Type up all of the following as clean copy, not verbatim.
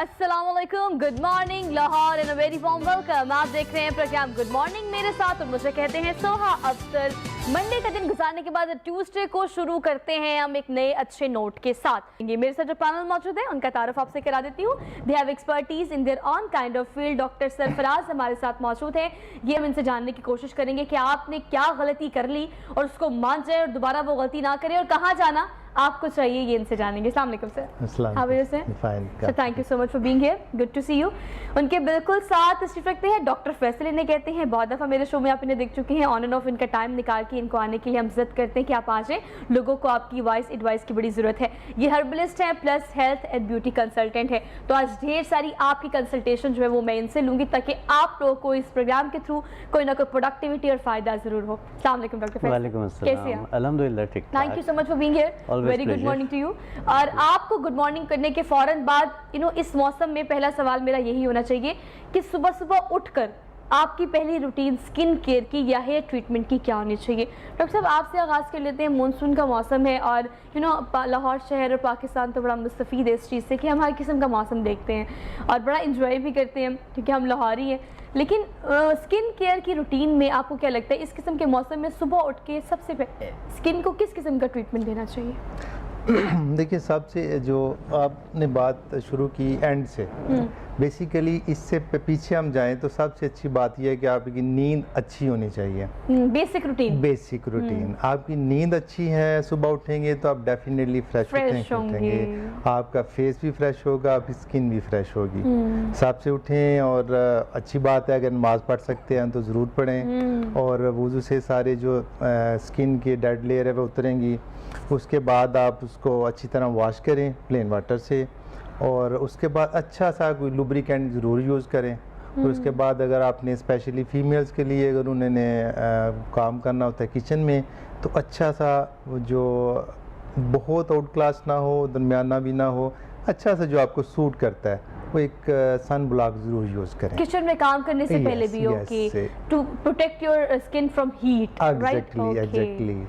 अस्सलाम वालेकुम, good morning Lahore and a very warm welcome. आप देख रहे हैं प्रोग्राम गुड मॉर्निंग मेरे साथ और मुझे कहते हैं सोहा अफसर। मंडे का दिन गुजारने के बाद ट्यूसडे को शुरू करते हैं हम एक नए अच्छे नोट के साथ। ये मेरे साथ जो पैनल मौजूद है उनका तारुफ आपसे करा देती हूँ। They have expertise in their on kind of field. Doctor Sarfaraz हमारे साथ मौजूद है। ये हम इनसे जानने की कोशिश करेंगे कि आपने क्या गलती कर ली और उसको मान जाए और दोबारा वो गलती ना करे और कहाँ जाना आपको चाहिए, ये इनसे जानेंगे। अस्सलाम वालेकुम sir. How are you sir? Fine sir, thank you so much for being here, good to see you. उनके बिल्कुल साथ तशरीफ रखते हैं डॉक्टर फैसल। इन्हें कहते हैं बहुत दफ़ा मेरे शो में आप इन्हें देख चुके हैं, ऑन एंड ऑफ इनका टाइम निकाल के इनको आने के लिए हम जिद करते हैं कि आप आ जाएं। लोगों को आपकी वॉइस एडवाइस की बड़ी ज़रूरत है। ये हर्बलिस्ट है plus health and beauty consultant है। तो आज ढेर सारी आपकी कंसल्टेशन जो है वो मैं इनसे लूँगी ताकि आप लोगों को इस प्रोग्राम के थ्रू कोई ना कोई प्रोडक्टिविटी और फ़ायदा ज़रूर हो। अस्सलाम वालेकुम डॉक्टर फैसल। वालेकुम अस्सलाम। कैसे हैं? अल्हम्दुलिल्लाह ठीक। Thank you so much for being here, very good morning to you. और आपको गुड मॉर्निंग करने के फौरन बाद इस मौसम में पहला सवाल मेरा यही होना चाहिए कि सुबह सुबह उठकर आपकी पहली रूटीन स्किन केयर की या हेयर ट्रीटमेंट की क्या होनी चाहिए? डॉक्टर साहब आपसे आगाज़ कर लेते हैं। मानसून का मौसम है और लाहौर शहर और पाकिस्तान तो बड़ा मुस्तफ़ीद है इस चीज़ से कि हम हर किस्म का मौसम देखते हैं और बड़ा इंजॉय भी करते हैं क्योंकि हम लाहौरी हैं। लेकिन स्किन केयर की रूटीन में आपको क्या लगता है इस किस्म के मौसम में सुबह उठ के सबसे पहले स्किन को किस किस्म का ट्रीटमेंट देना चाहिए? देखिए, सबसे जो आपने बात शुरू की एंड से, बेसिकली इससे पीछे हम जाएं तो सबसे अच्छी बात यह है कि आपकी नींद अच्छी होनी चाहिए। बेसिक रूटीन आपकी नींद अच्छी है, सुबह उठेंगे तो आप डेफिनेटली फ्रेश उठेंगे, आपका फेस भी फ्रेश होगा, आपकी स्किन भी फ्रेश होगी। सबसे उठें और अच्छी बात है अगर नमाज पढ़ सकते हैं तो ज़रूर पढ़ें और वुज़ू से सारे जो स्किन की डेड लेयर है वो उतरेंगी। उसके बाद आप उसको अच्छी तरह वॉश करें प्लेन वाटर से और उसके बाद अच्छा सा कोई लुब्रिकेंट ज़रूर यूज़ करें। और उसके बाद अगर आपने स्पेशली फ़ीमेल्स के लिए अगर उन्होंने काम करना होता है किचन में तो अच्छा सा जो बहुत आउट क्लास ना हो, दरमियाना भी ना हो, अच्छा सा जो आपको सूट करता है वो एक सन ब्लॉक ज़रूर यूज़ करें। किचन में काम करने से पहले भी okay, to protect your skin from heat. Exactly.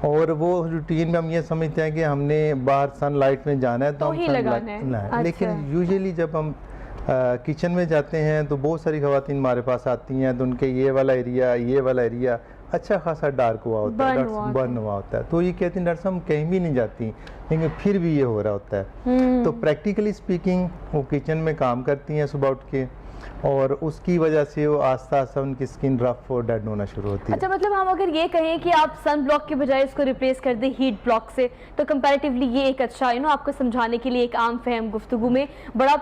और वो रूटीन में हम ये समझते हैं कि हमने बाहर सनलाइट में जाना है तो हम लगाना है। अच्छा। लेकिन यूजुअली जब हम किचन में जाते हैं तो बहुत सारी ख़वातीन हमारे पास आती हैं तो उनके ये वाला एरिया अच्छा खासा डार्क हुआ होता है, बर्न हुआ होता है। तो ये कहती हैं डॉक्टर साहब हम कहीं भी नहीं जाती लेकिन फिर भी ये हो रहा होता है। तो प्रैक्टिकली स्पीकिंग वो किचन में काम करती हैं सुबह उठ के और उसकी वजह से वो आस्ता आस्ता उनकी स्किन रफ और डेड होना शुरू होती है। अच्छा, मतलब हम अगर ये कहें कि आप सन ब्लॉक के बजाय इसको रिप्लेस कर दें हीट ब्लॉक से तो कंपैरेटिवली ये एक अच्छा आपको समझाने के लिए एक आम फहम गुफ्तगू में बड़ा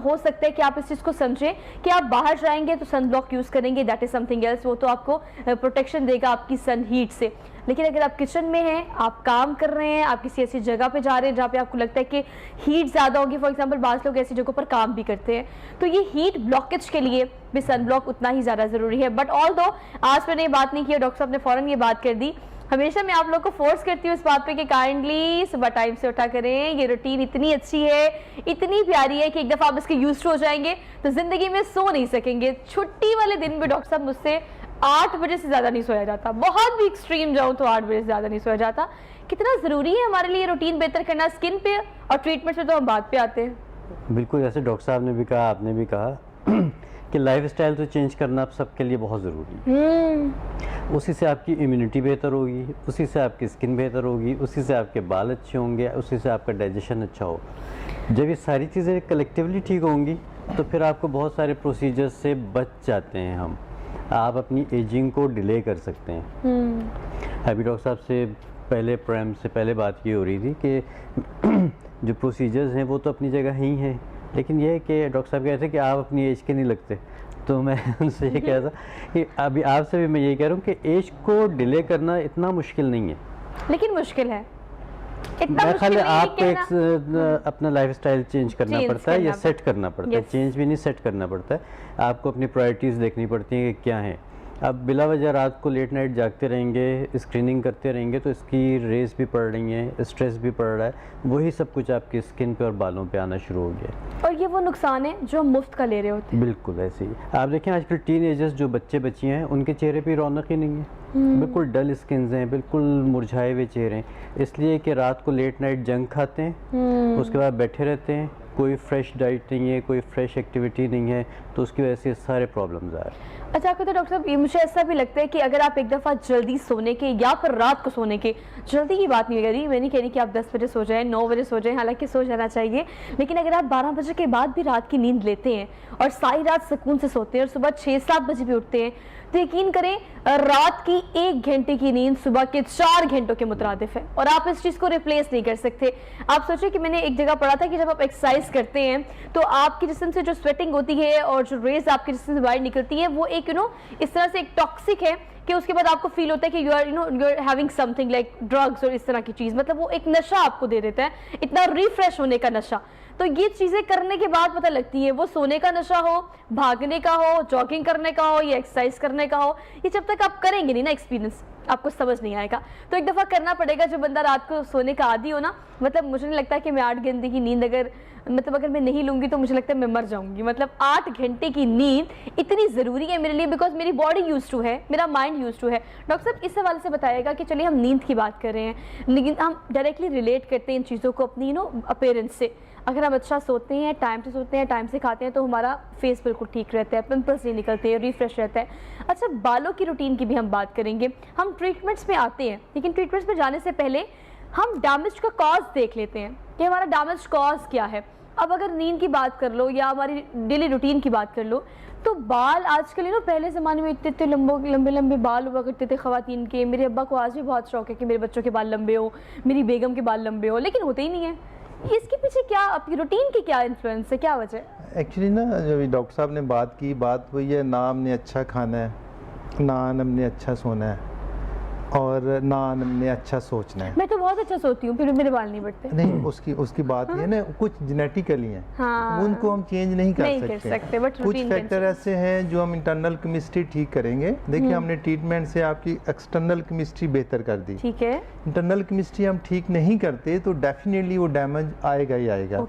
हो सकता है कि आप इस चीज़ को समझें कि आप बाहर जाएंगे तो सन ब्लॉक यूज़ करेंगे, दैट इज़ समथिंग एल्स। वो तो आपको प्रोटेक्शन देगा आपकी सन हीट से। लेकिन अगर आप किचन में हैं, आप काम कर रहे हैं, आप किसी ऐसी जगह पे जा रहे हैं जहाँ पे आपको लगता है कि हीट ज़्यादा होगी, फॉर एग्जांपल बाज़ लोग ऐसी जगहों पर काम भी करते हैं, तो ये हीट ब्लॉकेज के लिए भी सन ब्लॉक उतना ही ज़्यादा ज़रूरी है। बट ऑल दो आज मैंने ये बात नहीं की, डॉक्टर साहब ने फ़ौरन ये बात कर दी। हमेशा मैं आप लोग को फोर्स करती हूँ इस बात पे कि काइंडली सुबह टाइम से उठा करें। ये रूटीन इतनी अच्छी है, इतनी प्यारी है कि एक दफ़ा आप इसके यूज्ड हो जाएंगे तो ज़िंदगी में सो नहीं सकेंगे। छुट्टी वाले दिन भी डॉक्टर साहब मुझसे 8 बजे से ज़्यादा नहीं सोया जाता, बहुत भी एक्सट्रीम जाऊँ तो 8 बजे से ज़्यादा नहीं सोया जाता। कितना ज़रूरी है हमारे लिए रूटीन बेहतर करना स्किन पे और ट्रीटमेंट पे तो हम बात पे आते हैं। बिल्कुल, जैसे डॉक्टर साहब ने भी कहा, आपने भी कहा कि लाइफस्टाइल तो चेंज करना आप सबके लिए बहुत ज़रूरी है। उसी से आपकी इम्यूनिटी बेहतर होगी, उसी से आपकी स्किन बेहतर होगी, उसी से आपके बाल अच्छे होंगे, उसी से आपका डाइजेशन अच्छा होगा। जब ये सारी चीज़ें कलेक्टिवली ठीक होंगी तो फिर आपको बहुत सारे प्रोसीजर्स से बच जाते हैं। हम आप अपनी एजिंग को डिले कर सकते हैं। अभी डॉक्टर साहब से पहले प्रोग्राम से पहले बात की हो रही थी कि जो प्रोसीजर्स हैं वो तो अपनी जगह ही हैं, लेकिन ये है कि डॉक्टर साहब कहते हैं कि आप अपनी एज के नहीं लगते। तो मैं उनसे ये कह रहा था कि अभी आपसे भी मैं यही कह रहा हूँ कि एज को डिले करना इतना मुश्किल नहीं है, लेकिन मुश्किल है। मैं खाली आपको एक अपना लाइफस्टाइल चेंज करना पड़ता है या सेट करना पड़ता है। चेंज भी नहीं, सेट करना पड़ता है। आपको अपनी प्रायोरिटीज़ देखनी पड़ती हैं कि क्या हैं। अब बिला वजह रात को लेट नाइट जागते रहेंगे, स्क्रीनिंग करते रहेंगे तो इसकी रेस भी पड़ रही हैं, स्ट्रेस भी पड़ रहा है, वही सब कुछ आपकी स्किन पे और बालों पे आना शुरू हो गया। और ये वो नुकसान है जो हम मुफ्त का ले रहे होते हैं। बिल्कुल ऐसे ही आप देखें आजकल टीन एजर्स जो बच्चे बच्चियाँ हैं उनके चेहरे पे रौनक ही नहीं है, बिल्कुल डल स्किन हैं, बिल्कुल मुरझाए हुए चेहरे हैं, इसलिए कि रात को लेट नाइट जंक खाते हैं, उसके बाद बैठे रहते हैं, कोई फ्रेश डाइट नहीं है, कोई फ्रेश एक्टिविटी नहीं है, तो उसकी वजह से सारे प्रॉब्लम्स आ रहे हैं। अच्छा आपको तो डॉक्टर साहब ये मुझे ऐसा भी लगता है कि अगर आप एक दफ़ा जल्दी सोने के या फिर रात को सोने के, जल्दी की बात नहीं कह रही, मैं नहीं कह रही कि आप 10 बजे सो जाएं, 9 बजे सो जाएं, हालांकि सो जाना चाहिए, लेकिन अगर आप 12 बजे के बाद भी रात की नींद लेते हैं और सारी रात सुकून से सोते हैं और सुबह 6-7 बजे भी उठते हैं, तो यकीन करें रात की 1 घंटे की नींद सुबह के 4 घंटों के मुतरादिफ है और आप इस चीज़ को रिप्लेस नहीं कर सकते। आप सोचिए कि मैंने एक जगह पढ़ा था कि जब आप एक्सरसाइज करते हैं तो आपके जिस्म से जो स्वेटिंग होती है और जो रेज आपके जिस्म से बाहर निकलती है वो एक इस तरह से एक टॉक्सिक है कि उसके बाद आपको फील होता है कि you are having something like drugs और इस तरह की चीज़, मतलब वो एक नशा आपको दे देता है, इतना रिफ्रेश होने का नशा। तो ये चीज़ें करने के बाद पता लगती है, वो सोने का नशा हो, भागने का हो, जॉगिंग करने का हो या एक्सरसाइज करने का हो, ये जब तक आप करेंगे नहीं ना एक्सपीरियंस आपको समझ नहीं आएगा। तो एक दफ़ा करना पड़ेगा। जो बंदा रात को सोने का आदी हो ना, मतलब मुझे नहीं लगता कि मैं 8 घंटे की नींद अगर मैं नहीं लूँगी तो मुझे लगता है मैं मर जाऊँगी। मतलब 8 घंटे की नींद इतनी ज़रूरी है मेरे लिए, बिकॉज मेरी बॉडी यूज टू है, मेरा माइंड यूज टू है। डॉक्टर साहब इस हवाले से बताइएगा कि चलिए हम नींद की बात कर रहे हैं, लेकिन हम डायरेक्टली रिलेट करते हैं इन चीज़ों को अपनी अपीयरेंस से। अगर हम अच्छा सोते हैं, टाइम से सोते हैं, टाइम से खाते हैं, तो हमारा फेस बिल्कुल ठीक रहता है, पिंपल्स नहीं निकलते हैं, रिफ्रेश रहता है। अच्छा, बालों की रूटीन की भी हम बात करेंगे। हम ट्रीटमेंट्स में आते हैं, लेकिन ट्रीटमेंट्स में जाने से पहले हम डैमेज का कॉज देख लेते हैं कि हमारा डैमेज कॉज क्या है। अब अगर नींद की बात कर लो या हमारी डेली रूटीन की बात कर लो, तो बाल आजकल पहले ज़माने में इतने लंबे लंबे बाल हुआ करते थे ख़वातीन के। मेरे अब्बा को आज भी बहुत शौक है कि मेरे बच्चों के बाल लंबे हो, मेरी बेगम के बाल लंबे हो, लेकिन होते ही नहीं है। इसके पीछे क्या आपकी रूटीन की क्या इन्फ्लुएंस है, क्या वजह है? एक्चुअली ना, जो डॉक्टर साहब ने बात की, बात वही है, ना हमने अच्छा खाना है, ना हमने अच्छा सोना है, और ना हमने अच्छा सोचना है। मैं तो बहुत अच्छा सोती हूँ, फिर मेरे बाल नहीं बढ़ते। नहीं, उसकी बात ये है ना, कुछ जेनेटिकली हैं, उनको हम चेंज नहीं कर सकते। कुछ फैक्टर ऐसे हैं जो हम इंटरनल केमिस्ट्री ठीक करेंगे। देखिए, हमने ट्रीटमेंट से आपकी एक्सटर्नल केमिस्ट्री बेहतर कर दी, ठीक है। इंटरनल केमिस्ट्री हम ठीक नहीं करते तो डेफिनेटली वो डैमेज आएगा ही आएगा।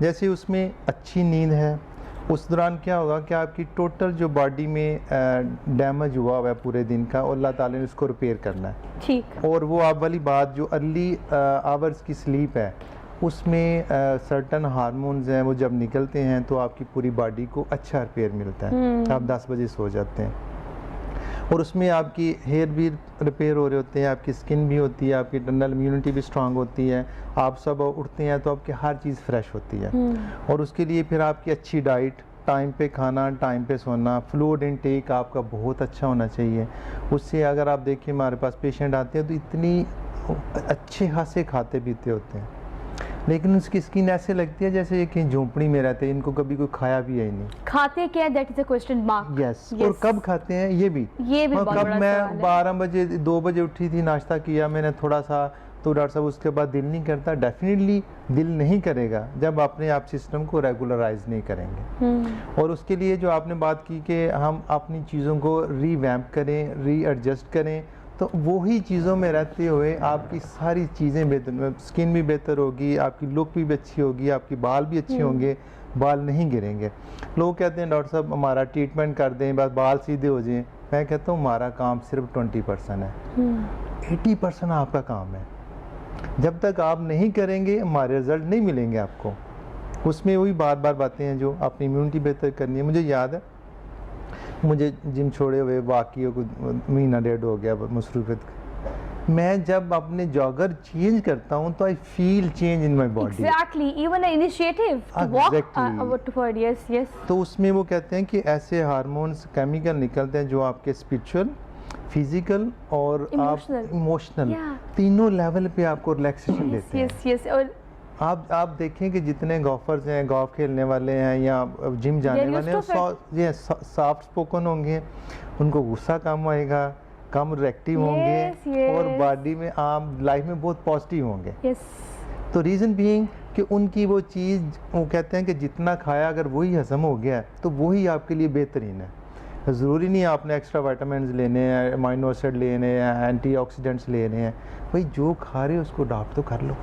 जैसे उसमें अच्छी नींद है, उस दौरान क्या होगा कि आपकी टोटल जो बॉडी में डैमेज हुआ है पूरे दिन का, और अल्लाह ताला ने उसको रिपेयर करना है, ठीक। और वो आप वाली बात जो अर्ली आवर्स की स्लीप है, उसमें सर्टन हार्मोन्स हैं, वो जब निकलते हैं तो आपकी पूरी बॉडी को अच्छा रिपेयर मिलता है। आप 10 बजे सो जाते हैं और उसमें आपकी हेयर भी रिपेयर हो रहे होते हैं, आपकी स्किन भी होती है, आपकी इंटरनल इम्यूनिटी भी स्ट्रांग होती है। आप सब उठते हैं तो आपकी हर चीज़ फ्रेश होती है। और उसके लिए फिर आपकी अच्छी डाइट, टाइम पे खाना, टाइम पे सोना, फ्लूइड इनटेक आपका बहुत अच्छा होना चाहिए। उससे अगर आप देखिए, हमारे पास पेशेंट आते हैं तो इतनी अच्छे खासे खाते पीते होते हैं, लेकिन उसकी स्किन ऐसे लगती है जैसे कि झोंपड़ी में रहते हैं, इनको कभी कोई खाया भी है नहीं। खाते क्या है, that is a question mark. Yes, और कब खाते हैं ये भी बहुत कब। मैं 12 बजे 2 बजे उठी थी, नाश्ता किया मैंने थोड़ा सा, तो डॉक्टर साहब उसके बाद दिल नहीं करता। डेफिनेटली दिल नहीं करेगा जब अपने आप सिस्टम को रेगुलराइज नहीं करेंगे। और उसके लिए जो आपने बात की कि हम अपनी चीज़ों को रीवैम्प करें, रीएडजस्ट करें, तो वही चीज़ों में रहते हुए आपकी सारी चीज़ें बेहतर, स्किन भी बेहतर होगी, आपकी लुक भी अच्छी होगी, आपकी बाल भी अच्छे होंगे, बाल नहीं गिरेंगे। लोग कहते हैं डॉक्टर साहब हमारा ट्रीटमेंट कर दें बस बाल सीधे हो जाएं। मैं कहता हूँ हमारा काम सिर्फ 20% है, 80% आपका काम है। जब तक आप नहीं करेंगे हमारे रिजल्ट नहीं मिलेंगे आपको। उसमें वही बार बार बातें हैं जो अपनी इम्यूनिटी बेहतर करनी है। मुझे याद है, मुझे जिम छोड़े हुए वाकई को 1.5 हो गया मसरूफियत। मैं जब अपने जॉगर चेंज करता हूँ तो I feel change in my body. Exactly, even a initiative to walk toward. Yes yes. तो उसमें वो कहते हैं कि ऐसे हार्मोन्स, केमिकल निकलते हैं जो आपके स्पिरिचुअल, फिजिकल और इमोशनल तीनों लेवल पे आपको रिलैक्सेशन देते हैं। Yes yes. और आप देखें कि जितने गोल्फर्स हैं, गोल्फ खेलने वाले हैं या जिम जाने वाले हैं, ये सॉफ्ट स्पोकन होंगे, उनको गुस्सा कम आएगा, कम रिएक्टिव होंगे, और बॉडी में आप लाइफ में बहुत पॉजिटिव होंगे। तो रीज़न बीइंग कि उनकी वो चीज़, वो कहते हैं कि जितना खाया अगर वही हजम हो गया तो वही आपके लिए बेहतरीन है। ज़रूरी नहीं आपने एक्स्ट्रा विटामिन लेने हैं, अमीनो एसिड लेने हैं, एंटीऑक्सीडेंट्स लेने हैं। भाई जो खा रहे हो उसको अडॉप्ट तो कर लो,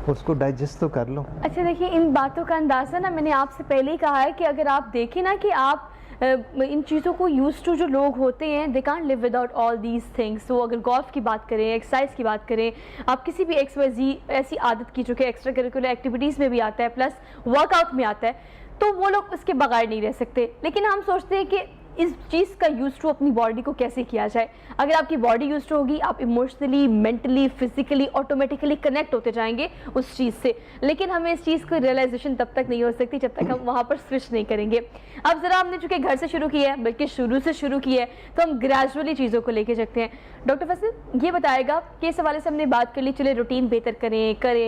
उसको डाइजेस्ट तो कर लो। अच्छा देखिए, इन बातों का अंदाज़ा ना मैंने आपसे पहले ही कहा है कि अगर आप देखें ना कि आप इन चीज़ों को यूज टू जो लोग होते हैं they can't live without all these things. तो अगर गोल्फ की बात करें, एक्सरसाइज की बात करें, आप किसी भी XYZ ऐसी आदत की जो कि एक्स्ट्रा करिकुलर एक्टिविटीज़ में भी आता है प्लस वर्कआउट में आता है, तो वो लोग उसके बगैर नहीं रह सकते। लेकिन हम सोचते हैं कि इस चीज़ का यूज टू अपनी बॉडी को कैसे किया जाए। अगर आपकी बॉडी यूज टू होगी, आप emotionally, mentally, physically, automatically connect होते जाएंगे उस चीज़ से। लेकिन हमें इस चीज़ को रियलाइजेशन तब तक नहीं हो सकती जब तक हम वहाँ पर स्विच नहीं करेंगे। अब ज़रा हमने चूँकि घर से शुरू किया है, बल्कि शुरू से शुरू किया है, तो हम ग्रेजुअली चीज़ों को लेके चलते हैं। डॉक्टर फैसल ये बताएगा कि इस हवाले से हमने बात कर ली, चले रूटीन बेहतर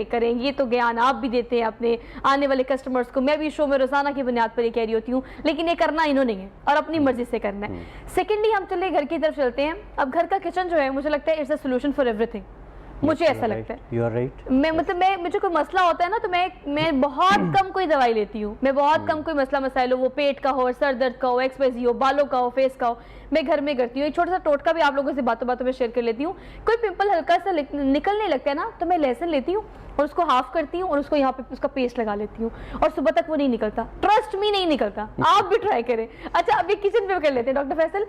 करें, ये तो ज्ञान आप भी देते हैं अपने आने वाले कस्टमर्स को, मैं भी शो में रोज़ाना की बुनियाद पर ये कह रही होती हूँ, लेकिन ये करना इन्होंने है और अपनी मर्जी से करना है। सेकेंडली हम चले घर की तरफ चलते हैं। अब घर का किचन जो है मुझे लगता है it's a solution for everything, मुझे ऐसा लगता है। You are right. मैं मुझे कोई मसला होता है ना, तो मैं बहुत कम कोई दवाई लेती हूँ, मैं बहुत कम कोई मसला मसाइल हो, वो पेट का हो, सर दर्द का हो, XYZ हो, बालों का हो, फेस का हो, मैं घर में करती हूँ। एक छोटा सा टोटका भी आप लोगों से बातों बातों में शेयर कर लेती हूँ। कोई पिंपल हल्का सा निकलने लगता है ना, तो मैं लहसुन लेती हूँ और उसको हाफ करती हूँ और उसको यहाँ पे उसका पेस्ट लगा लेती हूँ और सुबह तक वो नहीं निकलता। ट्रस्ट मी, नहीं निकलता, आप भी ट्राई करें। अच्छा, अब ये किचन पे कर लेते हैं डॉक्टर फैसल।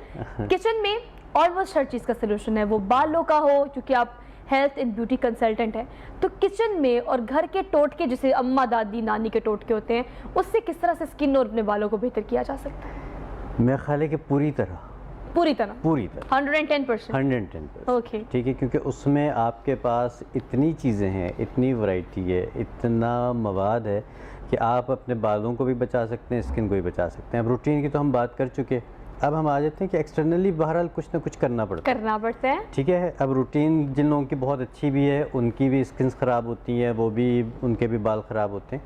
किचन में ऑलमोस्ट हर चीज़ का सोल्यूशन है, वो बालों का हो, क्योंकि आप हेल्थ एंड ब्यूटी कंसल्टेंट है, तो किचन में और घर के टोटके जैसे अम्मा, दादी, नानी के टोटके होते हैं, उससे किस तरह से स्किन और अपने बालों को बेहतर किया जा सकता है? मेरा ख्याल है कि पूरी तरह 110%। ओके, ठीक है, क्योंकि उसमें आपके पास इतनी चीज़ें हैं, इतनी वैरायटी है, इतना मवाद है कि आप अपने बालों को भी बचा सकते हैं, स्किन को भी बचा सकते हैं। अब रूटीन की तो हम बात कर चुके हैं, अब हम आ जाते हैं कि एक्सटर्नली बहरहाल कुछ ना कुछ करना पड़ता है। ठीक है, अब रूटीन जिन लोगों की बहुत अच्छी भी है, उनकी भी स्किन ख़राब होती है, वो भी, उनके भी बाल ख़राब होते हैं,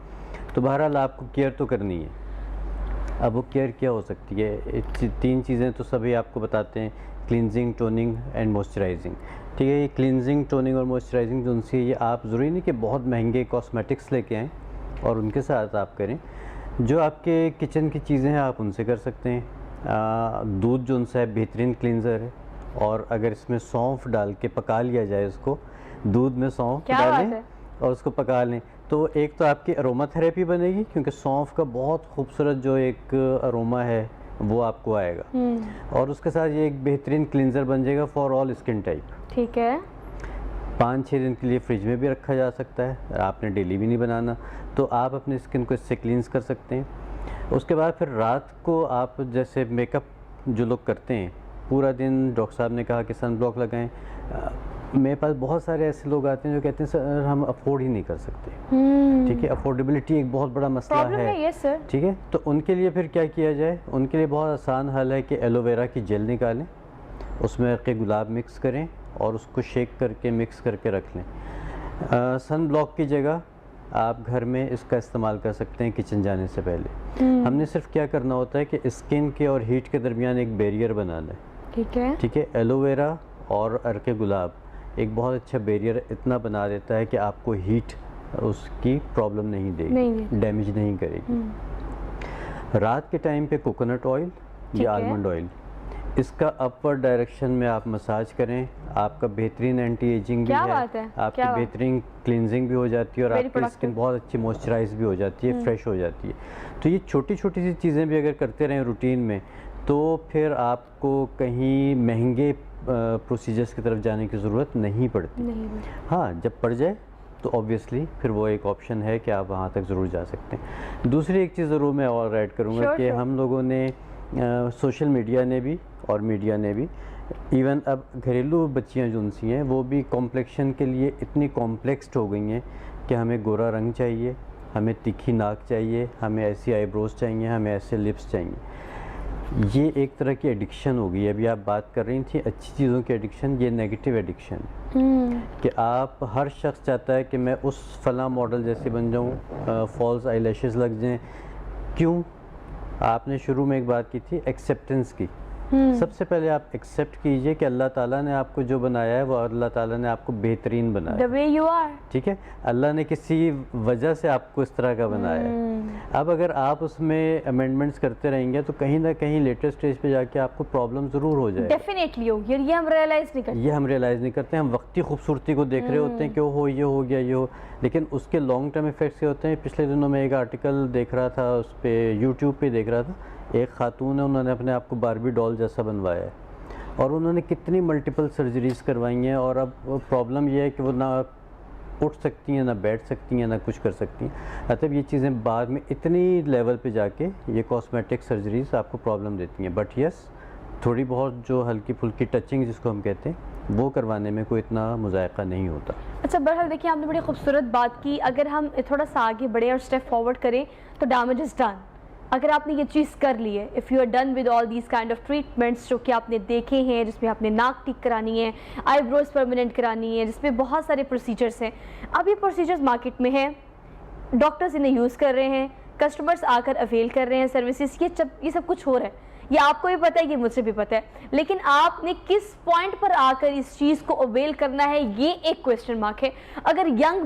तो बहरहाल आपको केयर तो करनी है। अब वो केयर क्या हो सकती है? 3 चीज़ें तो सभी आपको बताते हैं, क्लींजिंग, टोनिंग एंड मॉइस्चराइजिंग। ठीक है, ये क्लींजिंग, टोनिंग और मॉइस्चराइजिंग जो उनसे, ये आप ज़रूरी नहीं कि बहुत महंगे कॉस्मेटिक्स लेके आएँ और उनके साथ आप करें। जो आपके किचन की चीज़ें हैं आप उनसे कर सकते हैं। दूध जो उनसे है बेहतरीन क्लींजर है, और अगर इसमें सौंफ डाल के पका लिया जाए, उसको दूध में सौंफ डालें और उसको पका लें, तो एक तो आपकी अरोमा थेरेपी बनेगी, क्योंकि सौंफ का बहुत खूबसूरत जो एक अरोमा है वो आपको आएगा, और उसके साथ ये एक बेहतरीन क्लींजर बन जाएगा फॉर ऑल स्किन टाइप। ठीक है, 5-6 दिन के लिए फ्रिज में भी रखा जा सकता है, आपने डेली भी नहीं बनाना, तो आप अपनी स्किन को इससे क्लींस कर सकते हैं। उसके बाद फिर रात को आप जैसे मेकअप जो लोग करते हैं, पूरा दिन डॉक्टर साहब ने कहा कि सन ब्लॉक लगाएं। मेरे पास बहुत सारे ऐसे लोग आते हैं जो कहते हैं सर हम अफोर्ड ही नहीं कर सकते। ठीक है, अफोर्डेबिलिटी एक बहुत बड़ा मसला है। Yes sir. ठीक है, तो उनके लिए फिर क्या किया जाए? उनके लिए बहुत आसान हल है कि एलोवेरा की जेल निकालें, उसमें अर्क़े गुलाब मिक्स करें और उसको शेक करके मिक्स करके रख लें। सन ब्लॉक की जगह आप घर में इसका इस्तेमाल कर सकते हैं किचन जाने से पहले। हमने सिर्फ क्या करना होता है कि स्किन के और हीट के दरमियान एक बैरियर बनाना है। ठीक है, एलोवेरा और अर्क़े गुलाब एक बहुत अच्छा बैरियर इतना बना देता है कि आपको हीट उसकी प्रॉब्लम नहीं देगी, डैमेज नहीं करेगी। रात के टाइम पे कोकोनट ऑयल या आलमंड ऑयल, इसका अपवर्ड डायरेक्शन में आप मसाज करें, आपका बेहतरीन एंटी एजिंग भी है, आपकी बेहतरीन क्लींजिंग भी हो जाती है और आपकी स्किन बहुत अच्छी मॉइस्चराइज भी हो जाती है, फ्रेश हो जाती है। तो ये छोटी छोटी सी चीज़ें भी अगर करते रहें रूटीन में, तो फिर आपको कहीं महंगे प्रोसीजर्स की तरफ जाने की ज़रूरत नहीं पड़ती। हाँ, जब पड़ जाए तो ऑब्वियसली फिर वो एक ऑप्शन है कि आप वहाँ तक ज़रूर जा सकते हैं। दूसरी एक चीज़ ज़रूर मैं और ऐड करूँगा कि हम लोगों ने सोशल मीडिया ने भी और मीडिया ने भी, इवन अब घरेलू बच्चियाँ जो उनसी हैं वो भी कॉम्प्लेक्शन के लिए इतनी कॉम्प्लेक्स्ड हो गई हैं कि हमें गोरा रंग चाहिए, हमें तीखी नाक चाहिए, हमें ऐसी आईब्रोज चाहिए, हमें ऐसे लिप्स चाहिए। ये एक तरह की एडिक्शन हो गई। अभी आप बात कर रही थी अच्छी चीज़ों की एडिक्शन, ये नेगेटिव एडिक्शन कि आप, हर शख्स चाहता है कि मैं उस फला मॉडल जैसे बन जाऊँ, फॉल्स आई लैशेज़ लग जाएँ। क्यों? आपने शुरू में एक बात की थी एक्सेप्टेंस की। सबसे पहले आप एक्सेप्ट कीजिए कि अल्लाह ताला ने आपको जो बनाया है वो अल्लाह ताला ने आपको बेहतरीन बनाया है। The way you are। ठीक है, अल्लाह ने किसी वजह से आपको इस तरह का बनाया है। अब अगर आप उसमें अमेंडमेंट्स करते रहेंगे तो कहीं ना कहीं लेटर स्टेज पे जाके आपको प्रॉब्लम ज़रूर हो जाएगी। डेफिनेटली होगी, ये हम रियलाइज़ नहीं करते। ये हम रियलाइज़ नहीं करते, हम वक्ती खूबसूरती को देख रहे होते हैं कि हो ये हो गया ये हो, लेकिन उसके लॉन्ग टर्म इफ़ेक्ट्स ये होते हैं। पिछले दिनों में एक आर्टिकल देख रहा था, उस पर यूट्यूब पे देख रहा था, एक खातून है, उन्होंने अपने आप को बारबी डॉल जैसा बनवाया है और उन्होंने कितनी मल्टीपल सर्जरीज करवाई हैं और अब प्रॉब्लम ये है कि वो ना उठ सकती हैं, ना बैठ सकती हैं, ना कुछ कर सकती हैं। मतलब ये चीज़ें बाद में इतनी लेवल पे जाके ये कॉस्मेटिक सर्जरीज आपको प्रॉब्लम देती हैं। बट यस, थोड़ी बहुत जो हल्की फुल्की टचिंग जिसको हम कहते हैं वो करवाने में कोई इतना मुज़ायक़ा नहीं होता। अच्छा, बहरहाल देखिए आपने बड़ी खूबसूरत बात की। अगर हम थोड़ा सा आगे बढ़े और स्टेप फॉरवर्ड करें तो डैमेज इज़ डन। अगर आपने ये चीज़ कर ली है, if you are done with all these kind of treatments जो कि आपने देखे हैं, जिसमें आपने नाक ठीक करानी है, आईब्रोज परमानेंट करानी है, जिसमें बहुत सारे प्रोसीजर्स हैं। अब ये प्रोसीजर्स मार्केट में हैं, डॉक्टर्स इन्हें यूज़ कर रहे हैं, कस्टमर्स आकर अवेल कर रहे हैं सर्विसेज, ये सब कुछ हो रहा है। ये आपको भी पता है, ये मुझे भी पता है, लेकिन आपने किस पॉइंट पर आकर इस चीज़ को अवेल करना है, ये एक क्वेश्चन मार्क है। अगर यंग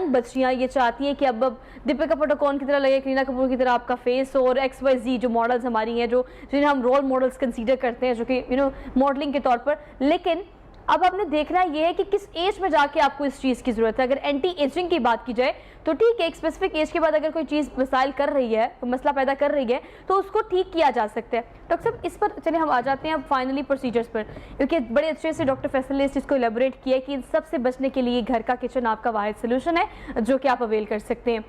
बच्चियाँ ये चाहती हैं कि अब दीपिका पादुकोण की तरह लगे, करीना कपूर की तरह आपका फेस हो, और XYZ जो मॉडल्स हमारी हैं, जो जिन्हें हम रोल मॉडल्स कंसीडर करते हैं, जो कि मॉडलिंग के तौर पर, लेकिन अब आपने देखना ये है कि किस एज में जाके आपको इस चीज़ की ज़रूरत है। अगर एंटी एजिंग की बात की जाए तो ठीक है, एक स्पेसिफिक एज के बाद अगर कोई चीज़ मसाइल कर रही है, कोई मसला पैदा कर रही है, तो उसको ठीक किया जा सकता है। डॉक्टर साहब, इस पर चलिए हम आ जाते हैं अब फाइनली प्रोसीजर्स पर, क्योंकि बड़े अच्छे से डॉक्टर फैसल ने इस चीज़ को एलेबोरेट किया कि इन सबसे बचने के लिए घर का किचन आपका वाहिद सोल्यूशन है जो कि आप अवेल कर सकते हैं।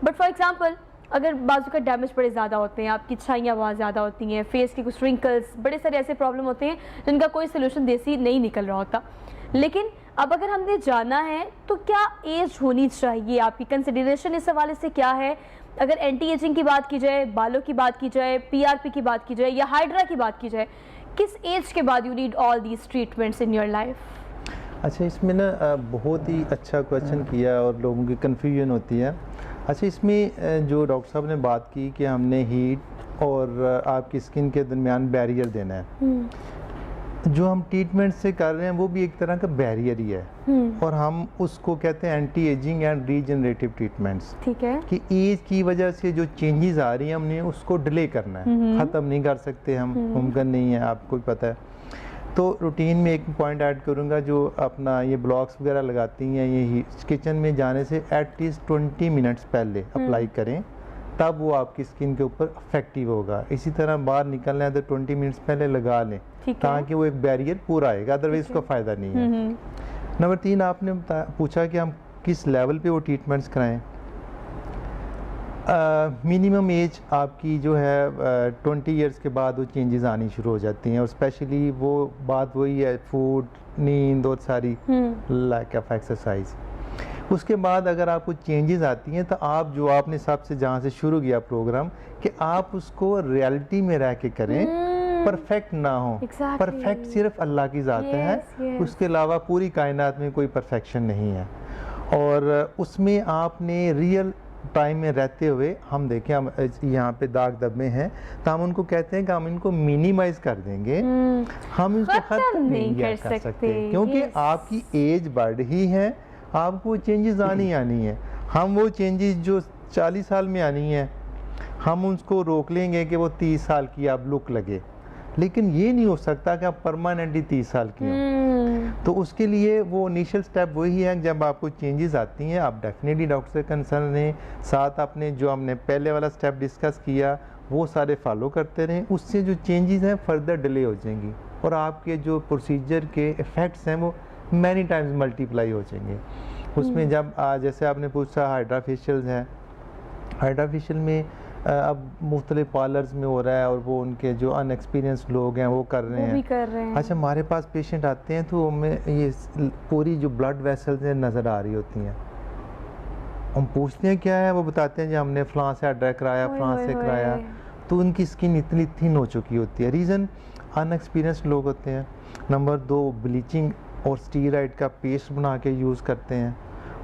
बट फॉर एग्जाम्पल, अगर बाजू का डैमेज बड़े ज़्यादा होते हैं, आपकी छाइयाँ बहुत ज़्यादा होती हैं, फेस के कुछ रिंकल्स, बड़े सारे ऐसे प्रॉब्लम होते हैं जिनका कोई सोल्यूशन देसी नहीं निकल रहा होता, लेकिन अब अगर हमने जाना है तो क्या एज होनी चाहिए? आपकी कंसिडरेशन इस हवाले से क्या है? अगर एंटी एजिंग की बात की जाए, बालों की बात की जाए, PRP की बात की जाए या हाइड्रा की बात की जाए, किस एज के बाद you need all these treatments in your life? अच्छा, इसमें ना बहुत ही अच्छा क्वेश्चन किया और लोगों की कन्फ्यूजन होती है। अच्छा, इसमें जो डॉक्टर साहब ने बात की कि हमने हीट और आपकी स्किन के दरमियान बैरियर देना है, जो हम ट्रीटमेंट से कर रहे हैं वो भी एक तरह का बैरियर ही है, और हम उसको कहते हैं anti ageing and regenerative treatments. ठीक है, कि एज की वजह से जो चेंजेस आ रही हैं हमने उसको डिले करना है, ख़त्म नहीं कर सकते हम, मुमकिन नहीं है, आपको भी पता है। तो रूटीन में एक पॉइंट ऐड करूँगा, जो अपना ये ब्लॉक्स वगैरह लगाती हैं, ये किचन में जाने से एटलीस्ट 20 मिनट्स पहले अप्लाई करें, तब वो आपकी स्किन के ऊपर इफेक्टिव होगा। इसी तरह बाहर निकलना है तो 20 मिनट्स पहले लगा लें, ताकि वो एक बैरियर पूरा आएगा, अदरवाइज उसका फ़ायदा नहीं है। नंबर 3, आपने पूछा कि हम किस लेवल पे वो ट्रीटमेंट्स कराएं। मिनिमम एज आपकी जो है 20 इयर्स के बाद वो चेंजेस आनी शुरू हो जाती हैं, और स्पेशली वो बात वही है, फूड, नींद और सारी लैक ऑफ एक्सरसाइज। उसके बाद अगर आपको चेंजेस आती हैं तो आप जो आपने सबसे जहाँ से शुरू किया प्रोग्राम, कि आप उसको रियलिटी में रह के करें, परफेक्ट ना हो। परफेक्ट सिर्फ अल्लाह की ज़ात है, उसके अलावा पूरी कायनात में कोई परफेक्शन नहीं है। और उसमें आपने रियल टाइम में रहते हुए, हम देखें हम यहाँ पे दाग धब्बे हैं तो हम उनको कहते हैं कि हम इनको मिनिमाइज कर देंगे, हम इसको खत्म नहीं कर सकते, क्योंकि आपकी एज बढ़ रही है, आपको चेंजेस आनी है। हम वो चेंजेस जो 40 साल में आनी है, हम उसको रोक लेंगे कि वो 30 साल की आप लुक लगे, लेकिन ये नहीं हो सकता कि आप परमानेंटली 30 साल की हो। तो उसके लिए वो इनिशियल स्टेप वही है, जब आपको चेंजेस आती हैं आप डेफिनेटली डॉक्टर से कंसर्न रहें, साथ अपने जो हमने पहले वाला स्टेप डिस्कस किया वो सारे फॉलो करते रहें, उससे जो चेंजेस हैं फर्दर डिले हो जाएंगी, और आपके जो प्रोसीजर के इफ़ेक्ट्स हैं वो मैनी टाइम्स मल्टीप्लाई हो जाएंगे। उसमें जब जैसे आपने पूछा हाइड्रा फेशियल्स हैं, हाइड्रा फेशियल में अब मुख्तलिफ पार्लर्स में हो रहा है, और वो उनके जो अनएक्सपीरियंस्ड लोग हैं वो कर रहे हैं। अच्छा, हमारे पास पेशेंट आते हैं तो हमें ये पूरी जो ब्लड वेसल्स हैं नज़र आ रही होती हैं, हम पूछते हैं क्या है, वो बताते हैं जी हमने फ़लाँ से हाइड्रा कराया, फ़लाँ से कराया, तो उनकी स्किन इतनी थिन हो चुकी होती है। रीज़न अनएक्सपीरियंस्ड लोग होते हैं। नंबर 2, ब्लीचिंग और स्टीरॉइड का पेस्ट बना के यूज़ करते हैं,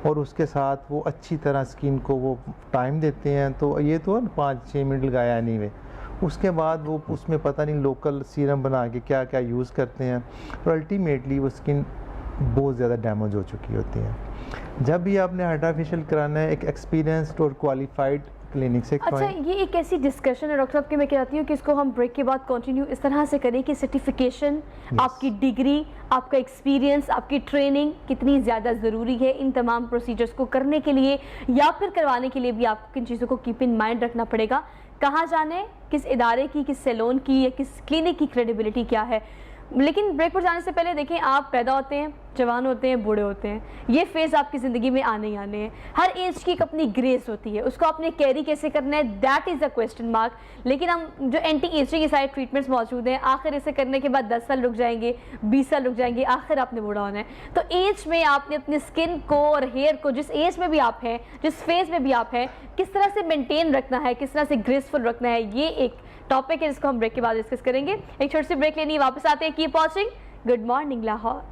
और उसके साथ वो अच्छी तरह स्किन को वो टाइम देते हैं, तो ये तो 5-6 मिनट लगाया नहीं वे, उसके बाद वो उसमें पता नहीं लोकल सीरम बना के क्या क्या यूज़ करते हैं, और अल्टीमेटली वो स्किन बहुत ज़्यादा डैमेज हो चुकी होती है। जब भी आपने हाइड्रा फेशियल कराना है, एक एक्सपीरियंस्ड और क्वालिफाइड क्लिनिक से अच्छा, करवाएं। ये एक ऐसी डिस्कशन है डॉक्टर साहब कि मैं कहती हूँ कि इसको हम ब्रेक के बाद कंटिन्यू इस तरह से करें कि सर्टिफिकेशन, आपकी डिग्री, आपका एक्सपीरियंस, आपकी ट्रेनिंग कितनी ज़्यादा ज़रूरी है इन तमाम प्रोसीजर्स को करने के लिए या फिर करवाने के लिए भी आपको किन चीज़ों को कीप इन माइंड रखना पड़ेगा, कहाँ जाने, किस इदारे की, किस सैलून की या किस क्लिनिक की क्रेडिबिलिटी क्या है। लेकिन ब्रेक पर जाने से पहले देखें, आप पैदा होते हैं, जवान होते हैं, बूढ़े होते हैं, ये फेज़ आपकी ज़िंदगी में आने ही आने हैं। हर एज की एक अपनी ग्रेस होती है, उसको आपने कैरी कैसे करना है, that is a question mark. लेकिन हम जो एंटी एजिंग के सारे ट्रीटमेंट्स मौजूद हैं, आखिर इसे करने के बाद 10 साल रुक जाएंगे, 20 साल रुक जाएंगे, आखिर आपने बूढ़ा होना है। तो एज में आपने अपनी स्किन को और हेयर को, जिस एज में भी आप हैं, जिस फेज़ में भी आप हैं, किस तरह से मेनटेन रखना है, किस तरह से ग्रेसफुल रखना है, ये एक टॉपिक है जिसको हम ब्रेक के बाद डिस्कस करेंगे। एक छोटी सी ब्रेक लेनी है, वापस आते हैं। Keep watching good morning Lahore.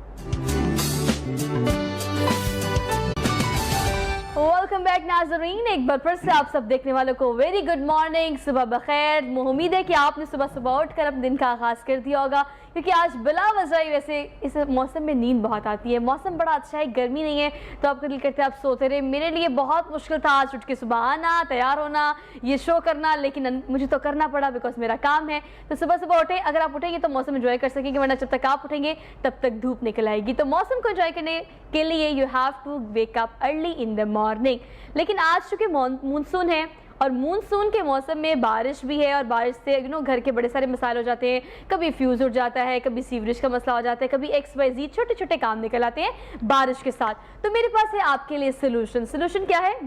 Welcome back नाज़रीन, एक बार फिर से आप सब देखने वालों को वेरी गुड मॉर्निंग, सुबह बखैर। उम्मीद है कि आपने सुबह सुबह उठकर अपने दिन का आगाज़ कर दिया होगा, क्योंकि आज बिला वजह वैसे इस मौसम में नींद बहुत आती है। मौसम बड़ा अच्छा है, गर्मी नहीं है, तो आपका दिल करते हैं आप सोते रहे। मेरे लिए बहुत मुश्किल था आज उठ के सुबह आना, तैयार होना, ये शो करना, लेकिन मुझे तो करना पड़ा बिकॉज मेरा काम है। तो सुबह सुबह उठे, अगर आप उठेंगे तो मौसम एंजॉय कर सकेंगे, वरना जब तक आप उठेंगे तब तक धूप निकल आएगी। तो मौसम को एंजॉय करने के लिए you have to wake up early in the morning. लेकिन आज चूँकि मानसून है और मानसून के मौसम में बारिश भी है, और बारिश से घर के बड़े सारे मसाइल हो जाते हैं। कभी फ्यूज़ उड़ जाता है, कभी सीवरेज का मसला हो जाता है, कभी XYZ छोटे छोटे काम निकल आते हैं बारिश के साथ। तो मेरे पास है आपके लिए सोल्यूशन क्या है?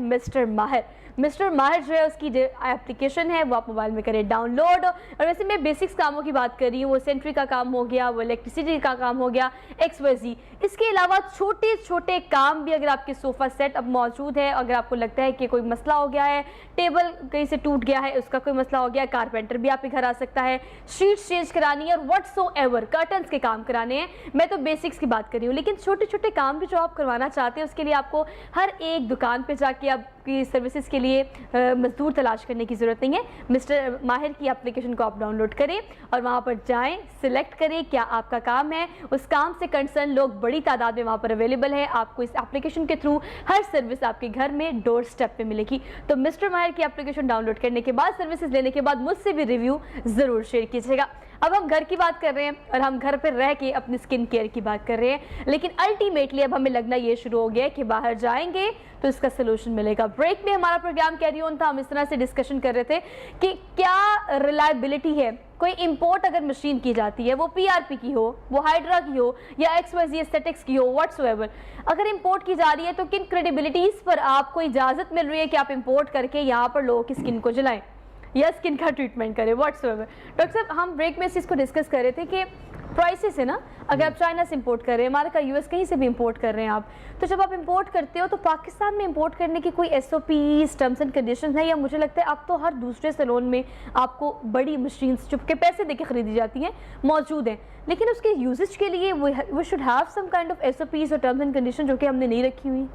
मिस्टर माहिर जो है, उसकी जो एप्लीकेशन है वो आप मोबाइल में करें डाउनलोड। और वैसे मैं बेसिक्स कामों की बात कर रही हूँ, वो सेंट्री का काम हो गया, वो इलेक्ट्रिसिटी का काम हो गया, XYZ। इसके अलावा छोटे छोटे काम भी, अगर आपके सोफ़ा सेट अब मौजूद है, अगर आपको लगता है कि कोई मसला हो गया है, टेबल कहीं से टूट गया है, उसका कोई मसला हो गया, कारपेंटर भी आपके घर आ सकता है, शीट्स चेंज करानी है और व्हाटसोएवर कर्टन्स के काम कराने हैं। मैं तो बेसिक्स की बात कर रही हूँ, लेकिन छोटे छोटे काम भी जो आप करवाना चाहते हैं, उसके लिए आपको हर एक दुकान पर जाके आपकी सर्विसेज के लिए मजदूर तलाश करने की ज़रूरत नहीं है। मिस्टर माहिर की एप्लीकेशन को आप डाउनलोड करें और वहाँ पर जाएं, सिलेक्ट करें क्या आपका काम है। उस काम से कंसर्न लोग बड़ी तादाद में वहाँ पर अवेलेबल है। आपको इस एप्लीकेशन के थ्रू हर सर्विस आपके घर में डोर स्टेप पे मिलेगी। तो मिस्टर माहिर की एप्लीकेशन डाउनलोड करने के बाद, सर्विसेज लेने के बाद मुझसे भी रिव्यू ज़रूर शेयर कीजिएगा। अब हम घर की बात कर रहे हैं और हम घर पर रह के अपनी स्किन केयर की बात कर रहे हैं, लेकिन अल्टीमेटली अब हमें लगना ये शुरू हो गया है कि बाहर जाएंगे तो इसका सोल्यूशन मिलेगा। ब्रेक में हमारा प्रोग्राम कैरी ऑन था, हम इस तरह से डिस्कशन कर रहे थे कि क्या रिलायबिलिटी है। कोई इंपोर्ट अगर मशीन की जाती है, वो PRP की हो, वो हाइड्रा की हो या XYZ एस्थेटिक्स की हो, व्हाटसोएवर, अगर इंपोर्ट की जा रही है तो किन क्रेडिबिलिटीज़ पर आपको इजाज़त मिल रही है कि आप इंपोर्ट करके यहाँ पर लोगों की स्किन को जलाएं या स्किन का ट्रीटमेंट करें, व्हाटसोएवर। डॉक्टर साहब, हम ब्रेक में इस चीज़ को डिस्कस कर रहे थे कि प्राइसेस है ना, अगर आप चाइना से इंपोर्ट कर रहे हैं, हमारे का US कहीं से भी इंपोर्ट कर रहे हैं आप, तो जब आप इंपोर्ट करते हो तो पाकिस्तान में इंपोर्ट करने की कोई SOPs, टर्म्स एंड कंडीशंस है, या मुझे लगता है अब तो हर दूसरे सैलून में आपको बड़ी मशीन्स जो कि पैसे देके खरीदी जाती हैं मौजूद हैं, लेकिन उसके यूजेज के लिए we should have some kind of SOPs और टर्म्स एंड कंडीशन जो कि हमने नहीं रखी हुई।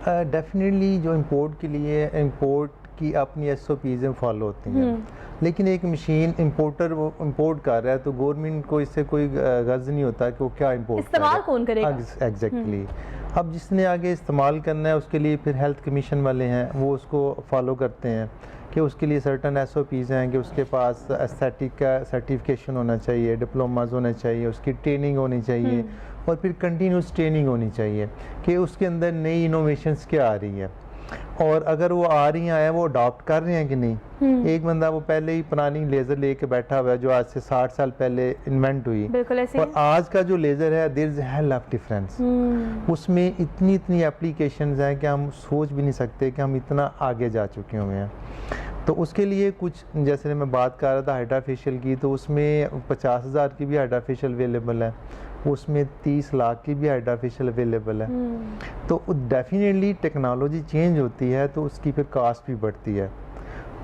डेफिनेटली जो इंपोर्ट के लिए इंपोर्ट की अपनी SOPs फॉलो होती हैं, लेकिन एक मशीन इंपोर्टर वो इंपोर्ट कर रहा है तो गवर्नमेंट को इससे कोई गर्ज नहीं होता कि वो क्या इंपोर्ट इस्तेमाल कौन करेगा। एग्जैक्टली। अब जिसने आगे इस्तेमाल करना है उसके लिए फिर हेल्थ कमीशन वाले हैं, वो उसको फॉलो करते हैं कि उसके लिए सर्टन SOPs हैं कि उसके पास एस्थेटिक का सर्टिफिकेशन होना चाहिए, डिप्लोमाज होने चाहिए, उसकी ट्रेनिंग होनी चाहिए और फिर कंटिन्यूस ट्रेनिंग होनी चाहिए कि उसके अंदर नई इनोवेशंस क्या आ रही है और अगर वो आ रही हैं वो अडॉप्ट कर रहे हैं कि नहीं। एक बंदा वो पहले ही पुरानी लेज़र लेके बैठा हुआ है जो आज से 60 साल पहले इन्वेंट हुई, और आज का जो लेज़र है there is hell of difference. उसमें इतनी एप्लीकेशंस हैं कि हम सोच भी नहीं सकते कि हम इतना आगे जा चुके हुए हैं। तो उसके लिए कुछ, जैसे मैं बात कर रहा था हाइड्रा फेशियल की, तो उसमें 50,000 की भी हाइड्रा फेशियल अवेलेबल है, उसमें 30 लाख की भी हाइड्रा फेशियल अवेलेबल है। तो डेफिनेटली टेक्नोलॉजी चेंज होती है तो उसकी फिर कास्ट भी बढ़ती है।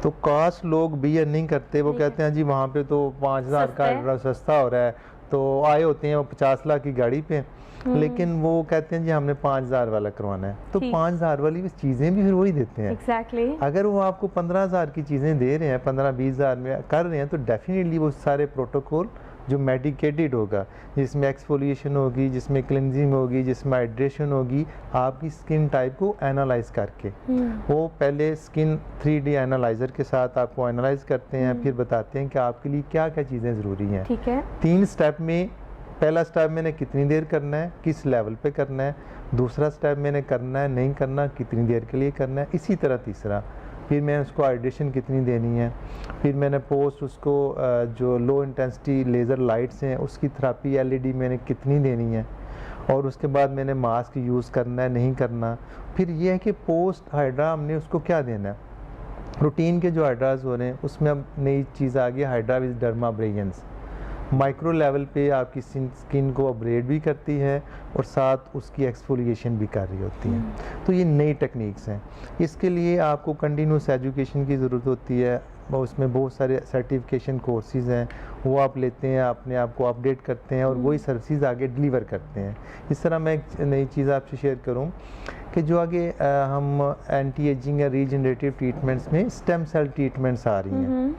तो कास्ट लोग बियर नहीं करते, वो कहते हैं जी वहाँ पे तो 5,000 का हाइड्रा सस्ता हो रहा है, तो आए होते हैं वो 50 लाख की गाड़ी पे, लेकिन वो कहते हैं जी हमने 5,000 वाला करवाना है, तो 5,000 वाली चीज़ें भी फिर वही देते हैं। exactly. अगर वो आपको 15,000 की चीज़ें दे रहे हैं, 15-20,000 में कर रहे हैं, तो डेफिनेटली वो सारे प्रोटोकॉल जो मेडिकेटेड होगा, जिसमें एक्सफोलिएशन होगी, जिसमें क्लिनजिंग होगी, जिसमें हाइड्रेशन होगी, आपकी स्किन टाइप को एनालाइज करके वो पहले स्किन 3D एनालाइजर के साथ आपको एनालाइज करते हैं, फिर बताते हैं कि आपके लिए क्या क्या चीज़ें ज़रूरी हैं। ठीक है। 3 स्टेप में, पहला स्टेप मैंने कितनी देर करना है, किस लेवल पे करना है, दूसरा स्टेप मैंने करना है नहीं करना, कितनी देर के लिए करना है, इसी तरह तीसरा, फिर मैं उसको हाइड्रेशन कितनी देनी है, फिर मैंने पोस्ट उसको जो लो इंटेंसिटी लेज़र लाइट्स हैं उसकी थेरेपी LED मैंने कितनी देनी है, और उसके बाद मैंने मास्क यूज़ करना है नहीं करना। फिर ये है कि पोस्ट हाइड्रा हमने उसको क्या देना है, रूटीन के जो हाइड्राज हो रहे हैं उसमें अब नई चीज़ आ गई, हाइड्रा विद डर्माब्रेयंस, माइक्रो लेवल पे आपकी स्किन को अपग्रेड भी करती है और साथ उसकी एक्सफोलिएशन भी कर रही होती है। तो ये नई टेक्निक्स हैं, इसके लिए आपको कंटिन्यूस एजुकेशन की ज़रूरत होती है, उसमें बहुत सारे सर्टिफिकेशन कोर्सेज़ हैं, वो आप लेते हैं, अपने आप को अपडेट करते हैं और वही सर्विसेज आगे डिलीवर करते हैं। इस तरह मैं एक नई चीज़ आपसे शेयर करूं कि जो आगे हम एंटी एजिंग या रीजनरेटिव ट्रीटमेंट्स में स्टेम सेल ट्रीटमेंट्स आ रही हैं,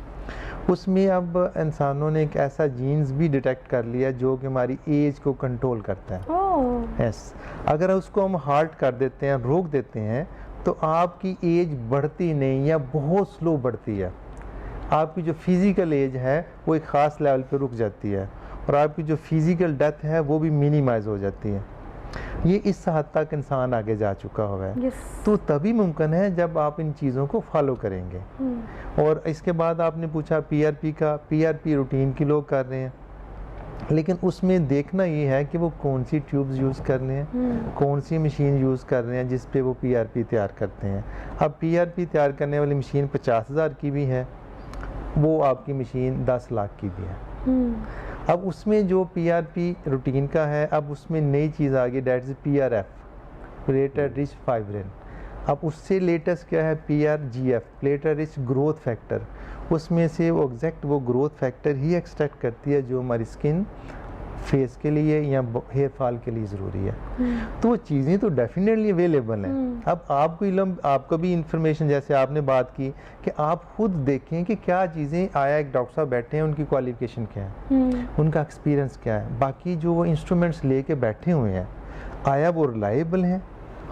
उसमें अब इंसानों ने एक ऐसा जीन्स भी डिटेक्ट कर लिया जो कि हमारी एज को कंट्रोल करता है। यस, अगर उसको हम हाल्ट कर देते हैं, रोक देते हैं, तो आपकी एज बढ़ती नहीं या बहुत स्लो बढ़ती है। आपकी जो फिज़िकल एज है वो एक ख़ास लेवल पे रुक जाती है और आपकी जो फिज़िकल डेथ है वो भी मिनिमाइज हो जाती है। ये इस हद तक इंसान आगे जा चुका हुआ है। तो तभी मुमकिन है जब आप इन चीज़ों को फॉलो करेंगे। और इसके बाद आपने पूछा PRP का, PRP रूटीन की लोग कर रहे हैं, लेकिन उसमें देखना ये है कि वो कौन सी ट्यूब्स यूज़ कर रहे हैं, कौन सी मशीन यूज़ कर रहे हैं जिस पे वो PRP तैयार करते हैं। अब PRP तैयार करने वाली मशीन 50,000 की भी है, वो आपकी मशीन 10 लाख की भी है। अब उसमें जो PRP रूटीन का है, अब उसमें नई चीज़ आ गई, that is PRF, plated rich fibrin. अब उससे लेटेस्ट क्या है, PRGF, plated rich growth factor. उसमें से वो एग्जैक्ट वो ग्रोथ फैक्टर ही एक्सट्रैक्ट करती है जो हमारी स्किन फेस के लिए या हेयर फॉल के लिए ज़रूरी है। तो वो चीज़ें तो डेफिनेटली अवेलेबल हैं। अब आपको इल्म, आपको भी इंफॉर्मेशन, जैसे आपने बात की कि आप खुद देखें कि क्या चीज़ें, आया एक डॉक्टर साहब बैठे हैं, उनकी क्वालिफिकेशन क्या है, उनका एक्सपीरियंस क्या है, बाकी जो वो इंस्ट्रूमेंट्स लेके बैठे हुए हैं आया वो रिलायबल हैं।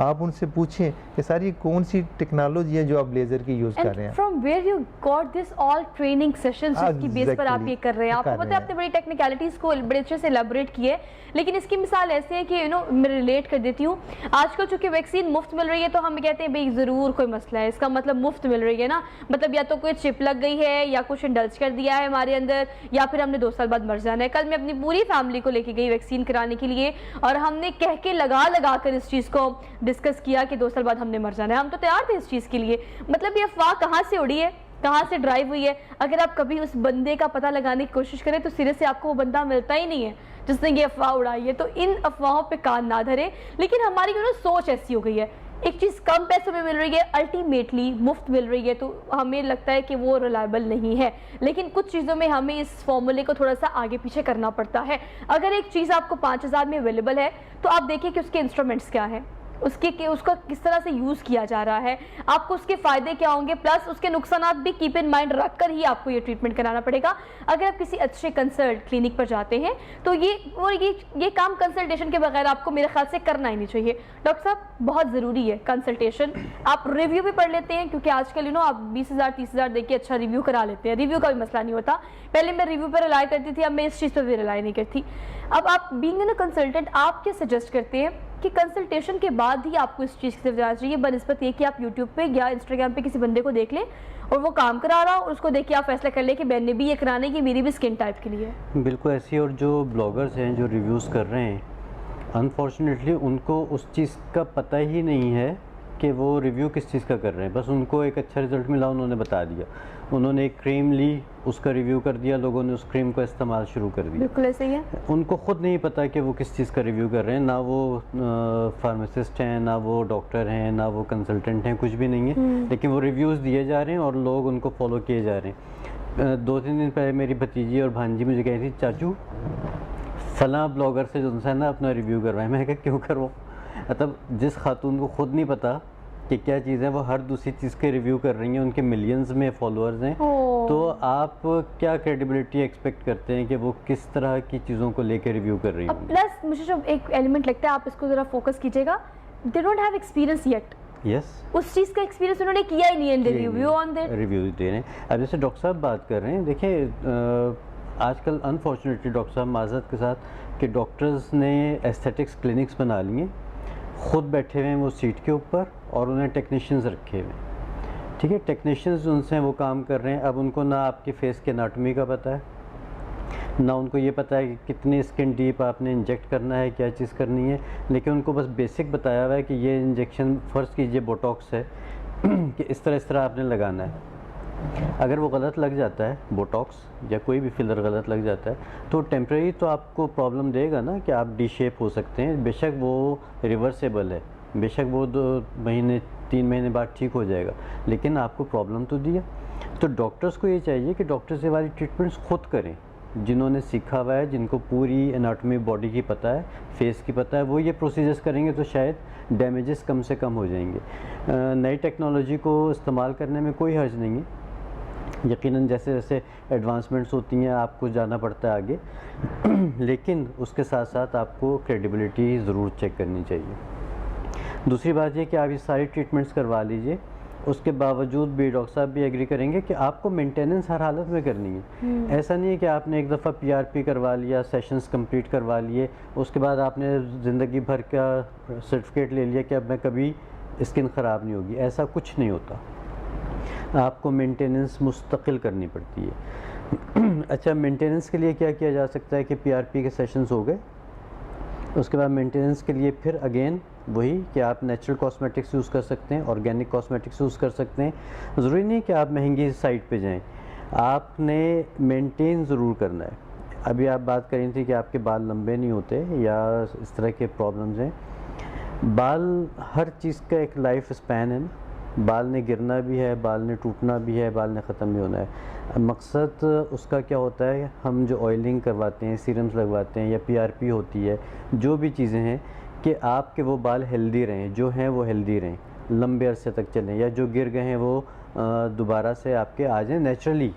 आप उनसे पूछें कि सारी कौन सी टेक्नोलॉजी है जो आप लेजर की यूज कर रहे हैं। From where you got this all training sessions जिसकी बेस पर आप ये कर रहे हैं। आपको पता है आपने बड़ी टेक्निकलिटीज को बड़े अच्छे से एलैबोरेट की है, लेकिन इसकी मिसाल ऐसे है कि मैं रिलेट कर देती हूँ। आजकल चूंकि वैक्सीन मुफ्त मिल रही है तो हम कहते हैं भाई ज़रूर कोई मसला है, इसका मतलब मुफ्त मिल रही है ना, मतलब या तो कोई चिप लग गई है या कुछ इंडल्ज कर दिया है हमारे अंदर, या फिर हमने 2 साल बाद मर जाना है। कल मैं अपनी पूरी फैमिली को लेके गई वैक्सीन कराने के लिए और हमने कह के लगा कर इस चीज़ को डिस्कस किया कि 2 साल बाद हमने मर जाना है। हम तो तैयार थे इस चीज़ के लिए। मतलब ये अफवाह कहाँ से उड़ी है, कहाँ से ड्राइव हुई है? अगर आप कभी उस बंदे का पता लगाने की कोशिश करें तो सिरे से आपको वो बंदा मिलता ही नहीं है जिसने ये अफवाह उड़ाई है। तो इन अफवाहों पे कान ना धरे। लेकिन हमारी सोच ऐसी हो गई है, एक चीज़ कम पैसों में मिल रही है, अल्टीमेटली मुफ्त मिल रही है, तो हमें लगता है कि वो रिलायबल नहीं है। लेकिन कुछ चीज़ों में हमें इस फॉर्मूले को थोड़ा सा आगे पीछे करना पड़ता है। अगर एक चीज़ आपको 5,000 में अवेलेबल है तो आप देखिए कि उसके इंस्ट्रूमेंट्स क्या हैं, उसका किस तरह से यूज़ किया जा रहा है, आपको उसके फ़ायदे क्या होंगे, प्लस उसके नुकसानात भी कीप इन माइंड रख कर ही आपको ये ट्रीटमेंट कराना पड़ेगा। अगर आप किसी अच्छे कंसल्ट क्लिनिक पर जाते हैं तो ये काम कंसल्टेशन के बगैर आपको मेरे ख्याल से करना ही नहीं चाहिए। डॉक्टर साहब बहुत ज़रूरी है कंसल्टेशन। आप रिव्यू भी पढ़ लेते हैं क्योंकि आजकल आप 20,000 30,000 दे के अच्छा रिव्यू करा लेते हैं, रिव्यू का भी मसला नहीं होता। पहले मैं रिव्यू पर रिलाई करती थी, अब मैं इस चीज़ पर भी रिलाई नहीं करती। अब आप बीइंग एन कंसल्टेंट आप क्या सजेस्ट करते हैं कि कंसल्टेशन के बाद ही आपको इस चीज़ से जाना चाहिए बनस्बत ये कि आप यूट्यूब पे या इंस्टाग्राम पे किसी बंदे को देख लें और वो काम करा रहा हो और उसको देख के आप फैसला कर लें कि मैंने भी ये कराने की मेरी भी स्किन टाइप के लिए? बिल्कुल ऐसी। और जो ब्लॉगर्स हैं जो रिव्यूज़ कर रहे हैं, अनफॉर्चुनेटली उनको उस चीज़ का पता ही नहीं है कि वो रिव्यू किस चीज़ का कर रहे हैं। बस उनको एक अच्छा रिज़ल्ट मिला, उन्होंने बता दिया, उन्होंने एक क्रीम ली, उसका रिव्यू कर दिया, लोगों ने उस क्रीम का इस्तेमाल शुरू कर दिया। बिल्कुल ऐसे ही है। उनको ख़ुद नहीं पता कि वो किस चीज़ का रिव्यू कर रहे हैं, ना वो फार्मासिस्ट हैं, ना वो डॉक्टर हैं, ना वो कंसल्टेंट हैं, कुछ भी नहीं है। लेकिन वो रिव्यूज़ दिए जा रहे हैं और लोग उनको फॉलो किए जा रहे हैं। 2-3 दिन पहले मेरी भतीजी और भांजी मुझे कही थी, चाचू फलां ब्लॉगर से जो है ना अपना रिव्यू करवाएं। मैंने कहा क्यों करवाऊँ? मतलब जिस खातून को ख़ुद नहीं पता कि क्या चीज़ है, वो हर दूसरी चीज़ के रिव्यू कर रही हैं, उनके मिलियंस में फॉलोअर्स हैं, तो आप क्या क्रेडिबिलिटी एक्सपेक्ट करते हैं कि वो किस तरह की चीज़ों को लेकर रिव्यू कर रही हैं? प्लस मुझे जो एक एलिमेंट लगता है, आप इसको ज़रा फोकस कीजिएगा, they don't have experience yet. Yes, उस चीज़ का एक्सपीरियंस उन्होंने किया ही नहीं है, रिव्यू ऑन दैट रिव्यू दे रहे हैं। अब जैसे डॉक्टर साहब बात कर रहे हैं, देखिए आजकल अनफॉर्चुनेटली डॉक्टर साहब माजरत के साथ कि डॉक्टर्स ने एस्थेटिक्स क्लिनिक्स बना लिए, खुद बैठे हुए हैं वो सीट के ऊपर और उन्हें टेक्नीशियंस रखे हुए हैं, ठीक है। टेक्नीशियंस उनसे वो काम कर रहे हैं, अब उनको ना आपके फेस के एनाटॉमी का पता है, ना उनको ये पता है कि कितनी स्किन डीप आपने इंजेक्ट करना है, क्या चीज़ करनी है, लेकिन उनको बस बेसिक बताया हुआ है कि ये इंजेक्शन फ़र्ज़ कीजिए बोटॉक्स है कि इस तरह आपने लगाना है। अगर वो गलत लग जाता है, बोटॉक्स या कोई भी फिलर गलत लग जाता है, तो टेम्प्रेरी तो आपको प्रॉब्लम देगा ना कि आप डी शेप हो सकते हैं, बेशक वो रिवर्सेबल है, बेशक वो 2 महीने 3 महीने बाद ठीक हो जाएगा, लेकिन आपको प्रॉब्लम तो दिया। तो डॉक्टर्स को ये चाहिए कि डॉक्टर्स ये वाली ट्रीटमेंट्स खुद करें, जिन्होंने सीखा हुआ है, जिनको पूरी एनाटॉमी बॉडी की पता है, फेस की पता है, वो ये प्रोसीजर्स करेंगे तो शायद डैमेजेस कम से कम हो जाएंगे। नई टेक्नोलॉजी को इस्तेमाल करने में कोई हर्ज नहीं है, यकीनन जैसे जैसे एडवांसमेंट्स होती हैं आपको जाना पड़ता है आगे, लेकिन उसके साथ साथ आपको क्रेडिबिलिटी ज़रूर चेक करनी चाहिए। दूसरी बात ये कि आप ये सारी ट्रीटमेंट्स करवा लीजिए, उसके बावजूद भी डॉक्टर साहब भी एग्री करेंगे कि आपको मेंटेनेंस हर हालत में करनी है। ऐसा नहीं है कि आपने एक दफ़ा PRP करवा लिया, सेशंस कंप्लीट करवा लिए, उसके बाद आपने ज़िंदगी भर का सर्टिफिकेट ले लिया कि अब मैं कभी स्किन ख़राब नहीं होगी, ऐसा कुछ नहीं होता। आपको मेंटेनेंस मुस्तकिल करनी पड़ती है। अच्छा, मेंटेनेंस के लिए क्या किया जा सकता है कि PRP के सेशंस हो गए, उसके बाद मेंटेनेंस के लिए फिर अगेन वही कि आप नेचुरल कॉस्मेटिक्स यूज़ कर सकते हैं, ऑर्गेनिक कॉस्मेटिक्स यूज़ कर सकते हैं। ज़रूरी नहीं कि आप महंगी साइट पे जाएं, आपने मेंटेन ज़रूर करना है। अभी आप बात कर रही थी कि आपके बाल लंबे नहीं होते या इस तरह के प्रॉब्लम्स हैं। बाल हर चीज़ का एक लाइफ स्पैन है ना, बाल ने गिरना भी है, बाल ने टूटना भी है, बाल ने ख़त्म भी होना है। मकसद उसका क्या होता है, हम जो ऑयलिंग करवाते हैं, सीरम्स लगवाते हैं या PRP होती है, जो भी चीज़ें हैं कि आपके वो बाल हेल्दी रहें, जो हैं वो हेल्दी रहें, लंबे अरसे तक चलें, या जो गिर गए हैं वो दोबारा से आपके आ जाएँ नेचुरली।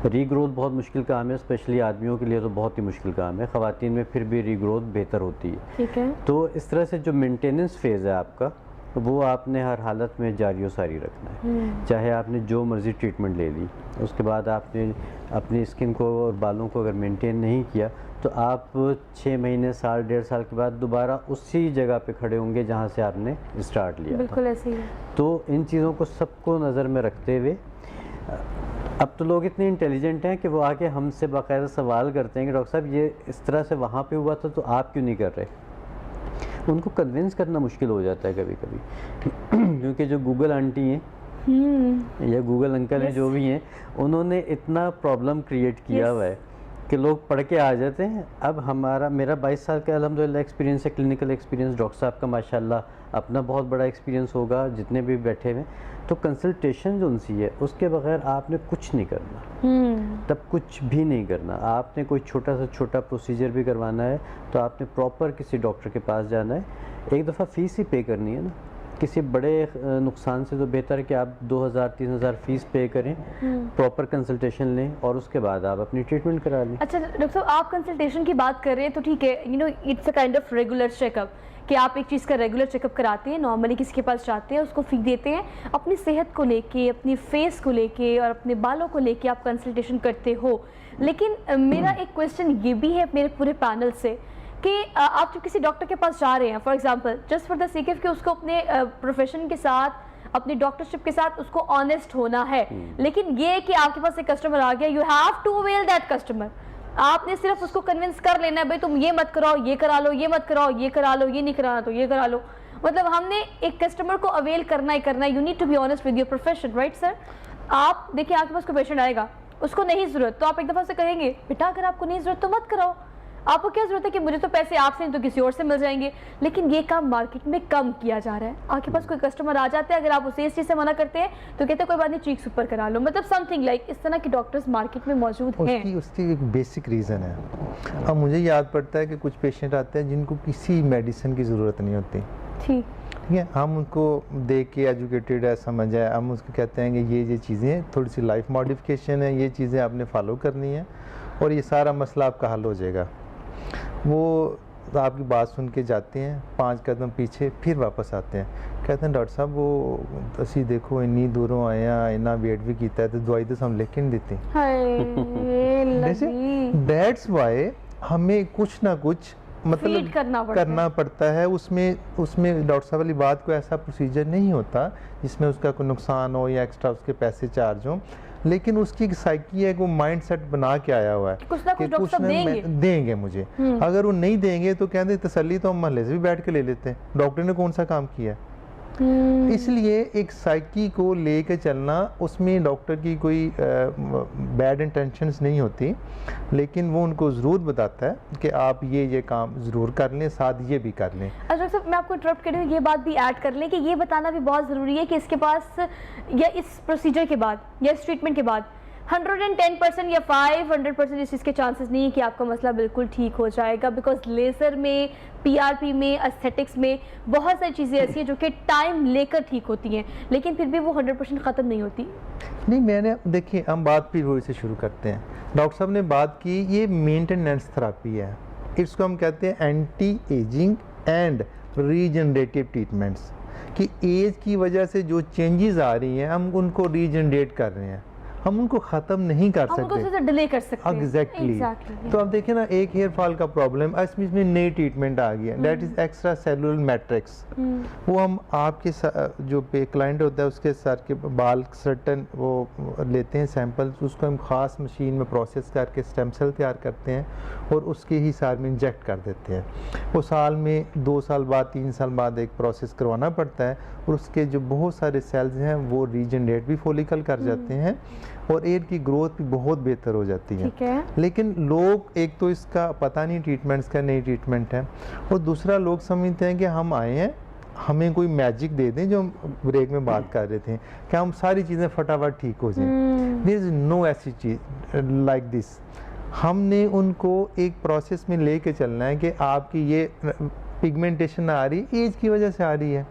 रीग्रोथ बहुत मुश्किल काम है, स्पेशली आदमियों के लिए तो बहुत ही मुश्किल काम है, ख़वातीन में फिर भी रीग्रोथ बेहतर होती है। ठीक है। तो इस तरह से जो मेंटेनेंस फेज़ है आपका, वो आपने हर हालत में जारी व सारी रखना है। चाहे आपने जो मर्ज़ी ट्रीटमेंट ले ली, उसके बाद आपने अपनी स्किन को और बालों को अगर मेंटेन नहीं किया, तो आप 6 महीने, साल, 1.5 साल के बाद दोबारा उसी जगह पे खड़े होंगे जहाँ से आपने स्टार्ट लिया। बिल्कुल ऐसे ही है। तो इन चीज़ों को सबको नज़र में रखते हुए, अब तो लोग इतने इंटेलिजेंट हैं कि वो आके हमसे बाकायदा सवाल करते हैं कि डॉक्टर साहब ये इस तरह से वहाँ पे हुआ था तो आप क्यों नहीं कर रहे। उनको कन्विंस करना मुश्किल हो जाता है कभी कभी क्योंकि जो गूगल आंटी हैं या गूगल अंकल हैं, जो भी हैं, उन्होंने इतना प्रॉब्लम क्रिएट किया हुआ है कि लोग पढ़ के आ जाते हैं। अब मेरा 22 साल का अल्हम्दुलिल्लाह एक्सपीरियंस है, क्लिनिकल एक्सपीरियंस। डॉक्टर साहब का माशाल्लाह अपना बहुत बड़ा एक्सपीरियंस होगा, जितने भी बैठे हुए। तो कंसल्टेशन जो उनसी है, उसके बगैर आपने कुछ नहीं करना, तब कुछ भी नहीं करना। आपने कोई छोटा से छोटा प्रोसीजर भी करवाना है तो आपने प्रॉपर किसी डॉक्टर के पास जाना है। एक दफ़ा फ़ीस ही पे करनी है ना, किसी बड़े नुकसान से तो बेहतर है कि आप 2000-3000 फीस पे करें, प्रॉपर कंसल्टेशन लें और उसके बाद आप अपनी ट्रीटमेंट करा लें। अच्छा डॉक्टर साहब, आप कंसल्टेशन की बात कर रहे हैं तो ठीक है, you know it's a kind of regular checkup कि आप एक चीज़ का रेगुलर चेकअप कराते हैं, नॉर्मली किसी के पास जाते हैं, उसको फ़ी देते हैं, अपनी सेहत को लेके, अपनी फेस को लेके और अपने बालों को लेके आप कंसल्टेशन करते हो। लेकिन मेरा एक क्वेश्चन ये भी है मेरे पूरे पैनल से कि आप जब किसी डॉक्टर के पास जा रहे हैं, for example just for the sake of कि उसको अपने प्रोफेशन के साथ, अपनी डॉक्टरशिप के साथ उसको ऑनेस्ट होना है, लेकिन ये कि आपके पास एक कस्टमर आ गया, you have to avail that customer. आपने सिर्फ उसको कन्विंस कर लेना है, भाई तुम ये मत कराओ, ये करा लो, ये मत कराओ, ये करा लो, ये नहीं कराना तो ये करा लो। मतलब हमने एक कस्टमर को अवेल करना ही करना है। You need to be honest with your profession, right sir. आप देखिए, आपके पास कोई पेशेंट आएगा, उसको नहीं ज़रूरत, तो आप एक दफ़ा से कहेंगे बेटा अगर आपको नहीं ज़रूरत तो मत कराओ, आपको क्या ज़रूरत है कि मुझे तो पैसे आपसे नहीं तो किसी और से मिल जाएंगे। लेकिन ये काम मार्केट में कम किया जा रहा है। आपके पास कोई कस्टमर आ जाते हैं, अगर आप उसे इस चीज़ से मना करते हैं तो कहते हैं कोई बात नहीं, चीक्स ऊपर करा लो, मतलब समथिंग लाइक इस तरह के डॉक्टर्स मार्केट में मौजूद हैं। उसकी एक बेसिक रीज़न है। अब मुझे याद पड़ता है कि कुछ पेशेंट आते हैं जिनको किसी मेडिसिन की ज़रूरत नहीं होती, ठीक, ठीक है, हम उनको देख के एजुकेटेड है, समझ है, हम उसको कहते हैं कि ये चीज़ें थोड़ी सी लाइफ मॉडिफिकेशन है, ये चीज़ें आपने फॉलो करनी है और ये सारा मसला आपका हल हो जाएगा। वो आपकी बात सुन के जाते हैं, 5 कदम पीछे फिर वापस आते हैं, कहते हैं डॉक्टर साहब वो असी देखो इन्नी दूरों आए हैं, इन्ना वेट भी किया है तो दवाई तो हम लिख के नहीं देते। दैट्स वाई हमें कुछ ना कुछ मतलब करना पड़ता है। उसमें डॉक्टर साहब वाली बात को ऐसा प्रोसीजर नहीं होता जिसमें उसका कोई नुकसान हो या एक्स्ट्रा उसके पैसे चार्ज हो, लेकिन उसकी एक साइकी है, वो माइंड सेट बना के आया हुआ है कि कुछ ना देंगे मुझे। अगर वो नहीं देंगे तो कहते तसल्ली तो हम महल्ले से भी बैठ के ले लेते हैं, डॉक्टर ने कौन सा काम किया है। इसलिए एक साइकी को लेके चलना, उसमें डॉक्टर की कोई बैड इंटेंशंस नहीं होती, लेकिन वो उनको ज़रूर बताता है कि आप ये काम ज़रूर कर लें, साथ ये भी कर लें। अच्छा सर, मैं आपको इंटरप्ट कर रही हूँ, ये बात भी ऐड कर लें कि ये बताना भी बहुत ज़रूरी है कि इसके पास या इस प्रोसीजर के बाद या इस ट्रीटमेंट के बाद 110% या 500% इस चीज़ के चांसेस नहीं है कि आपका मसला बिल्कुल ठीक हो जाएगा, बिकॉज लेज़र में, पीआरपी में, एस्थेटिक्स में बहुत सारी चीज़ें ऐसी हैं जो कि टाइम लेकर ठीक होती हैं, लेकिन फिर भी वो 100% ख़त्म नहीं होती। नहीं, मैंने देखिए हम बात फिर वही से शुरू करते हैं। डॉक्टर साहब ने बात की, ये मेंटेनेंस थेरेपी है, इसको हम कहते हैं anti ageing and regenerative treatments, कि एज की वजह से जो चेंजेस आ रही हैं हम उनको रीजनरेट कर रहे हैं, हम उनको ख़त्म नहीं कर सकते, उनको डिले कर सकते हैं। एग्जैक्टली। तो आप देखिए ना, एक हेयर फॉल का प्रॉब्लम, इसमें नई ट्रीटमेंट आ गई है, that is extra cellular matrix. वो हम आपके जो पे क्लाइंट होता है उसके सर के बाल सर्टन वो लेते हैं सैंपल्स, उसको हम ख़ास मशीन में प्रोसेस करके स्टेम सेल तैयार करते हैं और उसके ही सार में इंजेक्ट कर देते हैं। वो साल में 2 साल बाद 3 साल बाद एक प्रोसेस करवाना पड़ता है और उसके जो बहुत सारे सेल्स हैं वो रीजनरेट भी फॉलिकल कर जाते हैं और एयर की ग्रोथ भी बहुत बेहतर हो जाती है। लेकिन लोग, एक तो इसका पता नहीं ट्रीटमेंट्स का, नई ट्रीटमेंट है, और दूसरा लोग समझते हैं कि हम आए हैं, हमें कोई मैजिक दे दें, जो हम ब्रेक में बात कर रहे थे कि हम सारी चीज़ें फटाफट ठीक हो जाएं। देयर इज नो ऐसी चीज़ लाइक दिस। हमने उनको एक प्रोसेस में लेके चलना है कि आपकी ये पिगमेंटेशन आ रही, एज की वजह से आ रही है,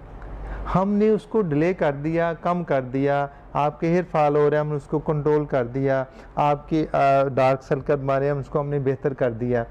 हमने उसको डिले कर दिया, कम कर दिया, आपके हेयर फॉल हो रहे हैं, हमने उसको कंट्रोल कर दिया, आपके डार्क सर्कल मारे हम उसको हमने बेहतर कर दिया।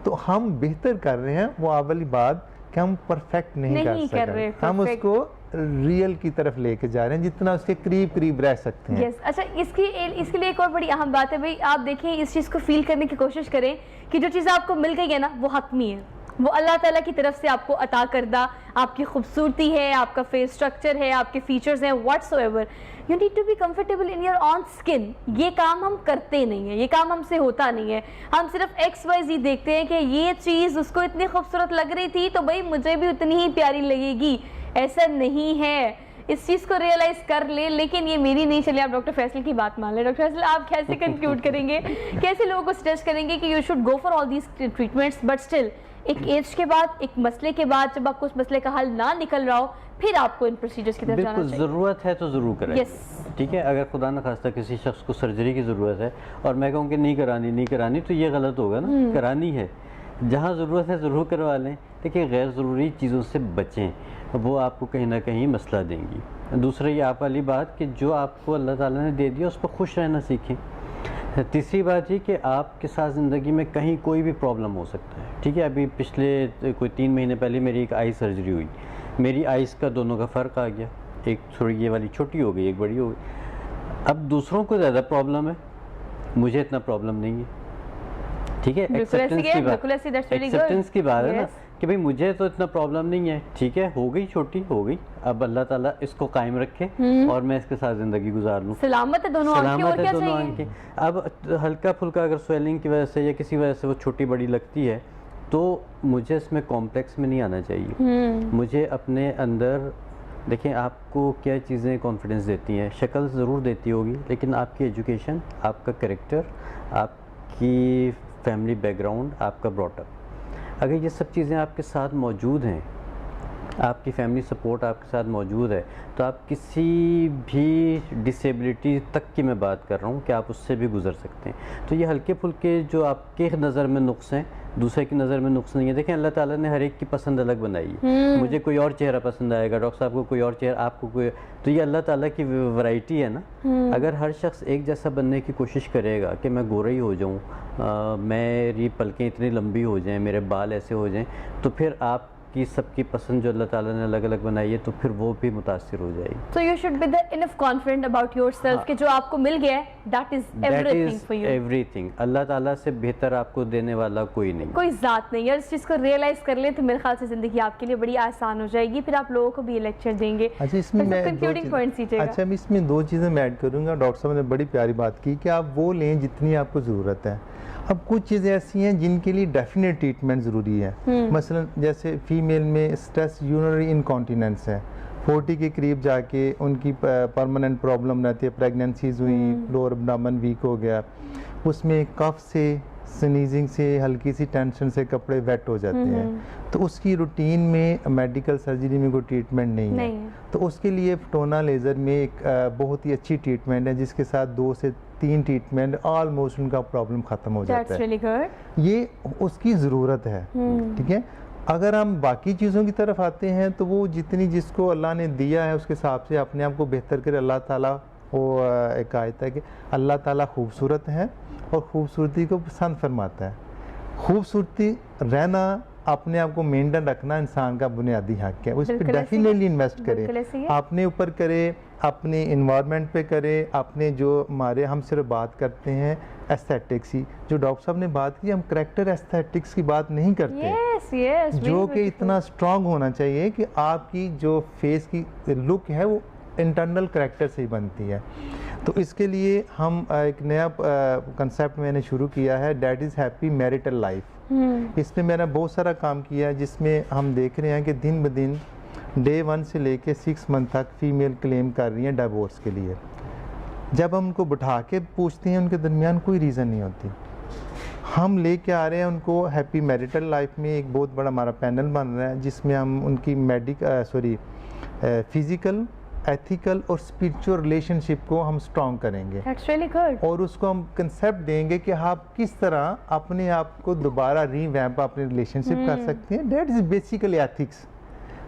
तो हम बेहतर कर रहे हैं, वो वाली बात कि हम परफेक्ट नहीं कर सकते, हम उसको रियल की तरफ लेके जा रहे हैं, जितना उसके करीब रह सकते हैं। अच्छा, इसके लिए एक और बड़ी अहम बात है भाई, आप देखें, इस चीज़ को फील करने की कोशिश करें कि जो चीज़ आपको मिल गई है ना, वो हतमी है, वो अल्लाह ताला की तरफ से आपको अता करदा आपकी खूबसूरती है, आपका फेस स्ट्रक्चर है, आपके फीचर्स हैं, whatsoever, you need to be comfortable in your own skin. ये काम हम करते नहीं है, ये काम हमसे होता नहीं है, हम सिर्फ XYZ देखते हैं कि ये चीज़ उसको इतनी खूबसूरत लग रही थी तो भाई मुझे भी उतनी ही प्यारी लगेगी। ऐसा नहीं है, इस चीज़ को रियलाइज़ कर ले। लेकिन ये मेरी नहीं, चलिए आप डॉक्टर फैसल की बात मान लें। डॉक्टर फैसल, आप कैसे कंक्लूड करेंगे, कैसे लोगों को सजेस्ट करेंगे कि you should go for all these treatments, but still एक एज के बाद, एक मसले के बाद, जब आपको उस मसले का हल ना निकल रहा हो, फिर आपको इन प्रोसीजर्स की तरफ जाना चाहिए? ज़रूरत है तो ज़रूर करें। ठीक है, अगर खुदा न खास्ता किसी शख्स को सर्जरी की ज़रूरत है और मैं कहूँ कि नहीं करानी तो ये गलत होगा ना, करानी है, जहाँ ज़रूरत है ज़रूर करवा लें। देखिए, गैर ज़रूरी चीज़ों से बचें, वो आपको कहीं ना कहीं मसला देंगी। दूसरा ये आप वाली बात कि जो आपको अल्लाह ताला ने दे दिया उस पर खुश रहना सीखें। तीसरी बात ये कि आपके साथ ज़िंदगी में कहीं कोई भी प्रॉब्लम हो सकता है। ठीक है, अभी पिछले कोई 3 महीने पहले मेरी एक आई सर्जरी हुई, मेरी आइज़ का दोनों का फ़र्क आ गया, एक थोड़ी ये वाली छोटी हो गई, एक बड़ी हो गई। अब दूसरों को ज़्यादा प्रॉब्लम है, मुझे इतना प्रॉब्लम नहीं है। ठीक है, एक्सेप्टेंस की बात है ना कि भाई मुझे तो इतना प्रॉब्लम नहीं है, ठीक है, हो गई, छोटी हो गई, अब अल्लाह ताला इसको कायम रखे और मैं इसके साथ ज़िंदगी गुजार लूँ। सलामत है दोनों आंखें। अब हल्का फुल्का अगर स्वेलिंग की वजह से या किसी वजह से वो छोटी बड़ी लगती है तो मुझे इसमें कॉम्प्लेक्स में नहीं आना चाहिए। मुझे अपने अंदर, देखें, आपको क्या चीज़ें कॉन्फिडेंस देती हैं, शक्ल ज़रूर देती होगी, लेकिन आपकी एजुकेशन, आपका कैरेक्टर, आपकी फैमिली बैकग्राउंड, आपका ब्रॉटअप, अगर ये सब चीज़ें आपके साथ मौजूद हैं, आपकी फैमिली सपोर्ट आपके साथ मौजूद है, तो आप किसी भी डिसेबिलिटी तक की मैं बात कर रहा हूँ कि आप उससे भी गुजर सकते हैं। तो ये हल्के फुल्के जो आपके नज़र में नुक्स हैं, दूसरे की नज़र में नुक्स नहीं है। देखें अल्लाह ताला ने हर एक की पसंद अलग बनाई है। मुझे कोई और चेहरा पसंद आएगा, डॉक्टर साहब को कोई और चेहरा, आपको कोई, तो ये अल्लाह ताला की वैरायटी है ना। अगर हर शख्स एक जैसा बनने की कोशिश करेगा कि मैं गोरा ही हो जाऊँ, मेरी पलकें इतनी लंबी हो जाएं, मेरे बाल ऐसे हो जाएं, तो फिर आपकी सबकी पसंद जो अल्लाह ताला ने अलग अलग बनाई है तो फिर वो भी मुतासिर हो जाएगी। So you should be the enough confident about yourself कि जो आपको मिल गया है that is everything for you. Everything, Allah ताला से बेहतर आपको देने वाला कोई नहीं, कोई ज़ात नहीं है। और इस चीज़ को रियलाइज कर लें तो मेरे ख्याल से ज़िंदगी आपके लिए बड़ी आसान हो जाएगी। फिर आप लोगों को भी ये लेक्चर देंगे। अच्छा, इसमें मैं कंक्लूडिंग पॉइंट्स दीजिएगा। अच्छा, मैं इसमें 2 चीज़ें मैं ऐड करूँगा। डॉक्टर साहब ने बड़ी प्यारी बात की कि आप वो लें जितनी आपको ज़रूरत है। अब कुछ चीज़ें ऐसी हैं जिनके लिए डेफिनेट ट्रीटमेंट ज़रूरी है। मसलन जैसे फीमेल में स्ट्रेस यूरिनरी इनकॉन्टिनेंस है, 40 के करीब जाके उनकी परमानेंट प्रॉब्लम रहती है, प्रेगनेंसीज हुई, फ्लोर एब्डोमेन वीक हो गया, उसमें कफ से, स्नीजिंग से, हल्की सी टेंशन से कपड़े वेट हो जाते हैं, तो उसकी रूटीन में मेडिकल सर्जरी में कोई ट्रीटमेंट नहीं है। तो उसके लिए फोटोना लेज़र में एक बहुत ही अच्छी ट्रीटमेंट है जिसके साथ 2 से 3 ट्रीटमेंट ऑलमोस्ट उनका प्रॉब्लम ख़त्म हो जाता है। really good. ये उसकी ज़रूरत है, ठीक है। अगर हम बाकी चीज़ों की तरफ आते हैं तो वो जितनी जिसको अल्लाह ने दिया है उसके हिसाब से अपने आप को बेहतर करे। अल्लाह ताला, वो एक आयत है कि अल्लाह ताला खूबसूरत है और ख़ूबसूरती को पसंद फरमाता है। खूबसूरती रहना, अपने आप को मेंटेन रखना इंसान का बुनियादी हक है। उस पर डेफिनेटली इन्वेस्ट करें, अपने ऊपर करें, अपने इन्वायरमेंट पे करें, अपने जो हमारे, हम सिर्फ बात करते हैं एस्थेटिक्स ही, जो डॉक्टर साहब ने बात की, हम करेक्टर एस्थेटिक्स की बात नहीं करते। जो कि इतना स्ट्रॉन्ग होना चाहिए कि आपकी जो फेस की लुक है वो इंटरनल करेक्टर से ही बनती है। तो इसके लिए हम एक नया कंसेप्ट मैंने शुरू किया है, that is happy marital life. इसमें मैंने बहुत सारा काम किया है जिसमें हम देख रहे हैं कि दिन ब दिन डे 1 से लेके 6 मंथ तक फीमेल क्लेम कर रही हैं डिवोर्स के लिए। जब हम उनको बिठा के पूछते हैं उनके दरमियान कोई रीज़न नहीं होती, हम लेके आ रहे हैं उनको हैप्पी मैरिटल लाइफ में। एक बहुत बड़ा हमारा पैनल बन रहा है जिसमें हम उनकी फिज़िकल, एथिकल और स्पिरिचुअल रिलेशनशिप को हम स्ट्रॉन्ग करेंगे। That's really good. और उसको हम कंसेप्ट देंगे कि आप किस तरह अपने आप को दोबारा रीवैम्प अपने रिलेशनशिप कर सकते हैं। That is basically ethics.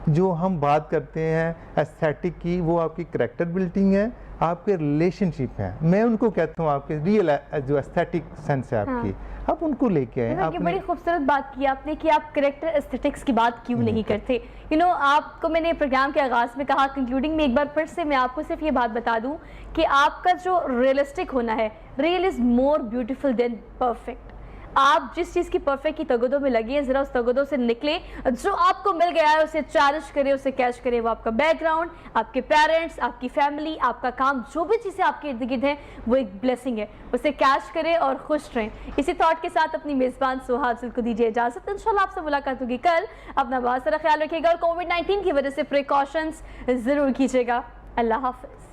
जो हम बात करते हैं एस्थेटिक की, वो आपकी करेक्टर बिल्डिंग है, आपके रिलेशनशिप है। मैं उनको कहता हूँ आपके रियल जो एस्थेटिक सेंस है आपकी, आप उनको लेके आए। आपने बड़ी खूबसूरत बात की आपने कि आप करेक्टर एस्थेटिक्स की बात क्यों नहीं करते। आपको मैंने प्रोग्राम के आगाज़ में कहा, कंक्लूडिंग में एक बार फिर से मैं आपको सिर्फ ये बात बता दूं कि आपका जो रियलिस्टिक होना है, real is more beautiful then perfect. आप जिस चीज़ की परफेक्ट की तगदों में लगी है, ज़रा उस तगदों से निकले, जो आपको मिल गया है उसे चैरिश करें, उसे कैच करें। वो आपका बैकग्राउंड, आपके पेरेंट्स, आपकी फैमिली, आपका काम, जो भी चीज़ें आपके इर्द गिर्द हैं वो एक ब्लेसिंग है। उसे कैच करें और खुश रहें। इसी थॉट के साथ अपनी मेज़बान सुहासिल को दीजिए इजाज़त। इंशाल्लाह आपसे मुलाकात होगी कल। अपना बहुत सारा ख्याल रखिएगा और कोविड-19 की वजह से प्रिकॉशंस ज़रूर कीजिएगा। अल्लाह हाफ़िज़।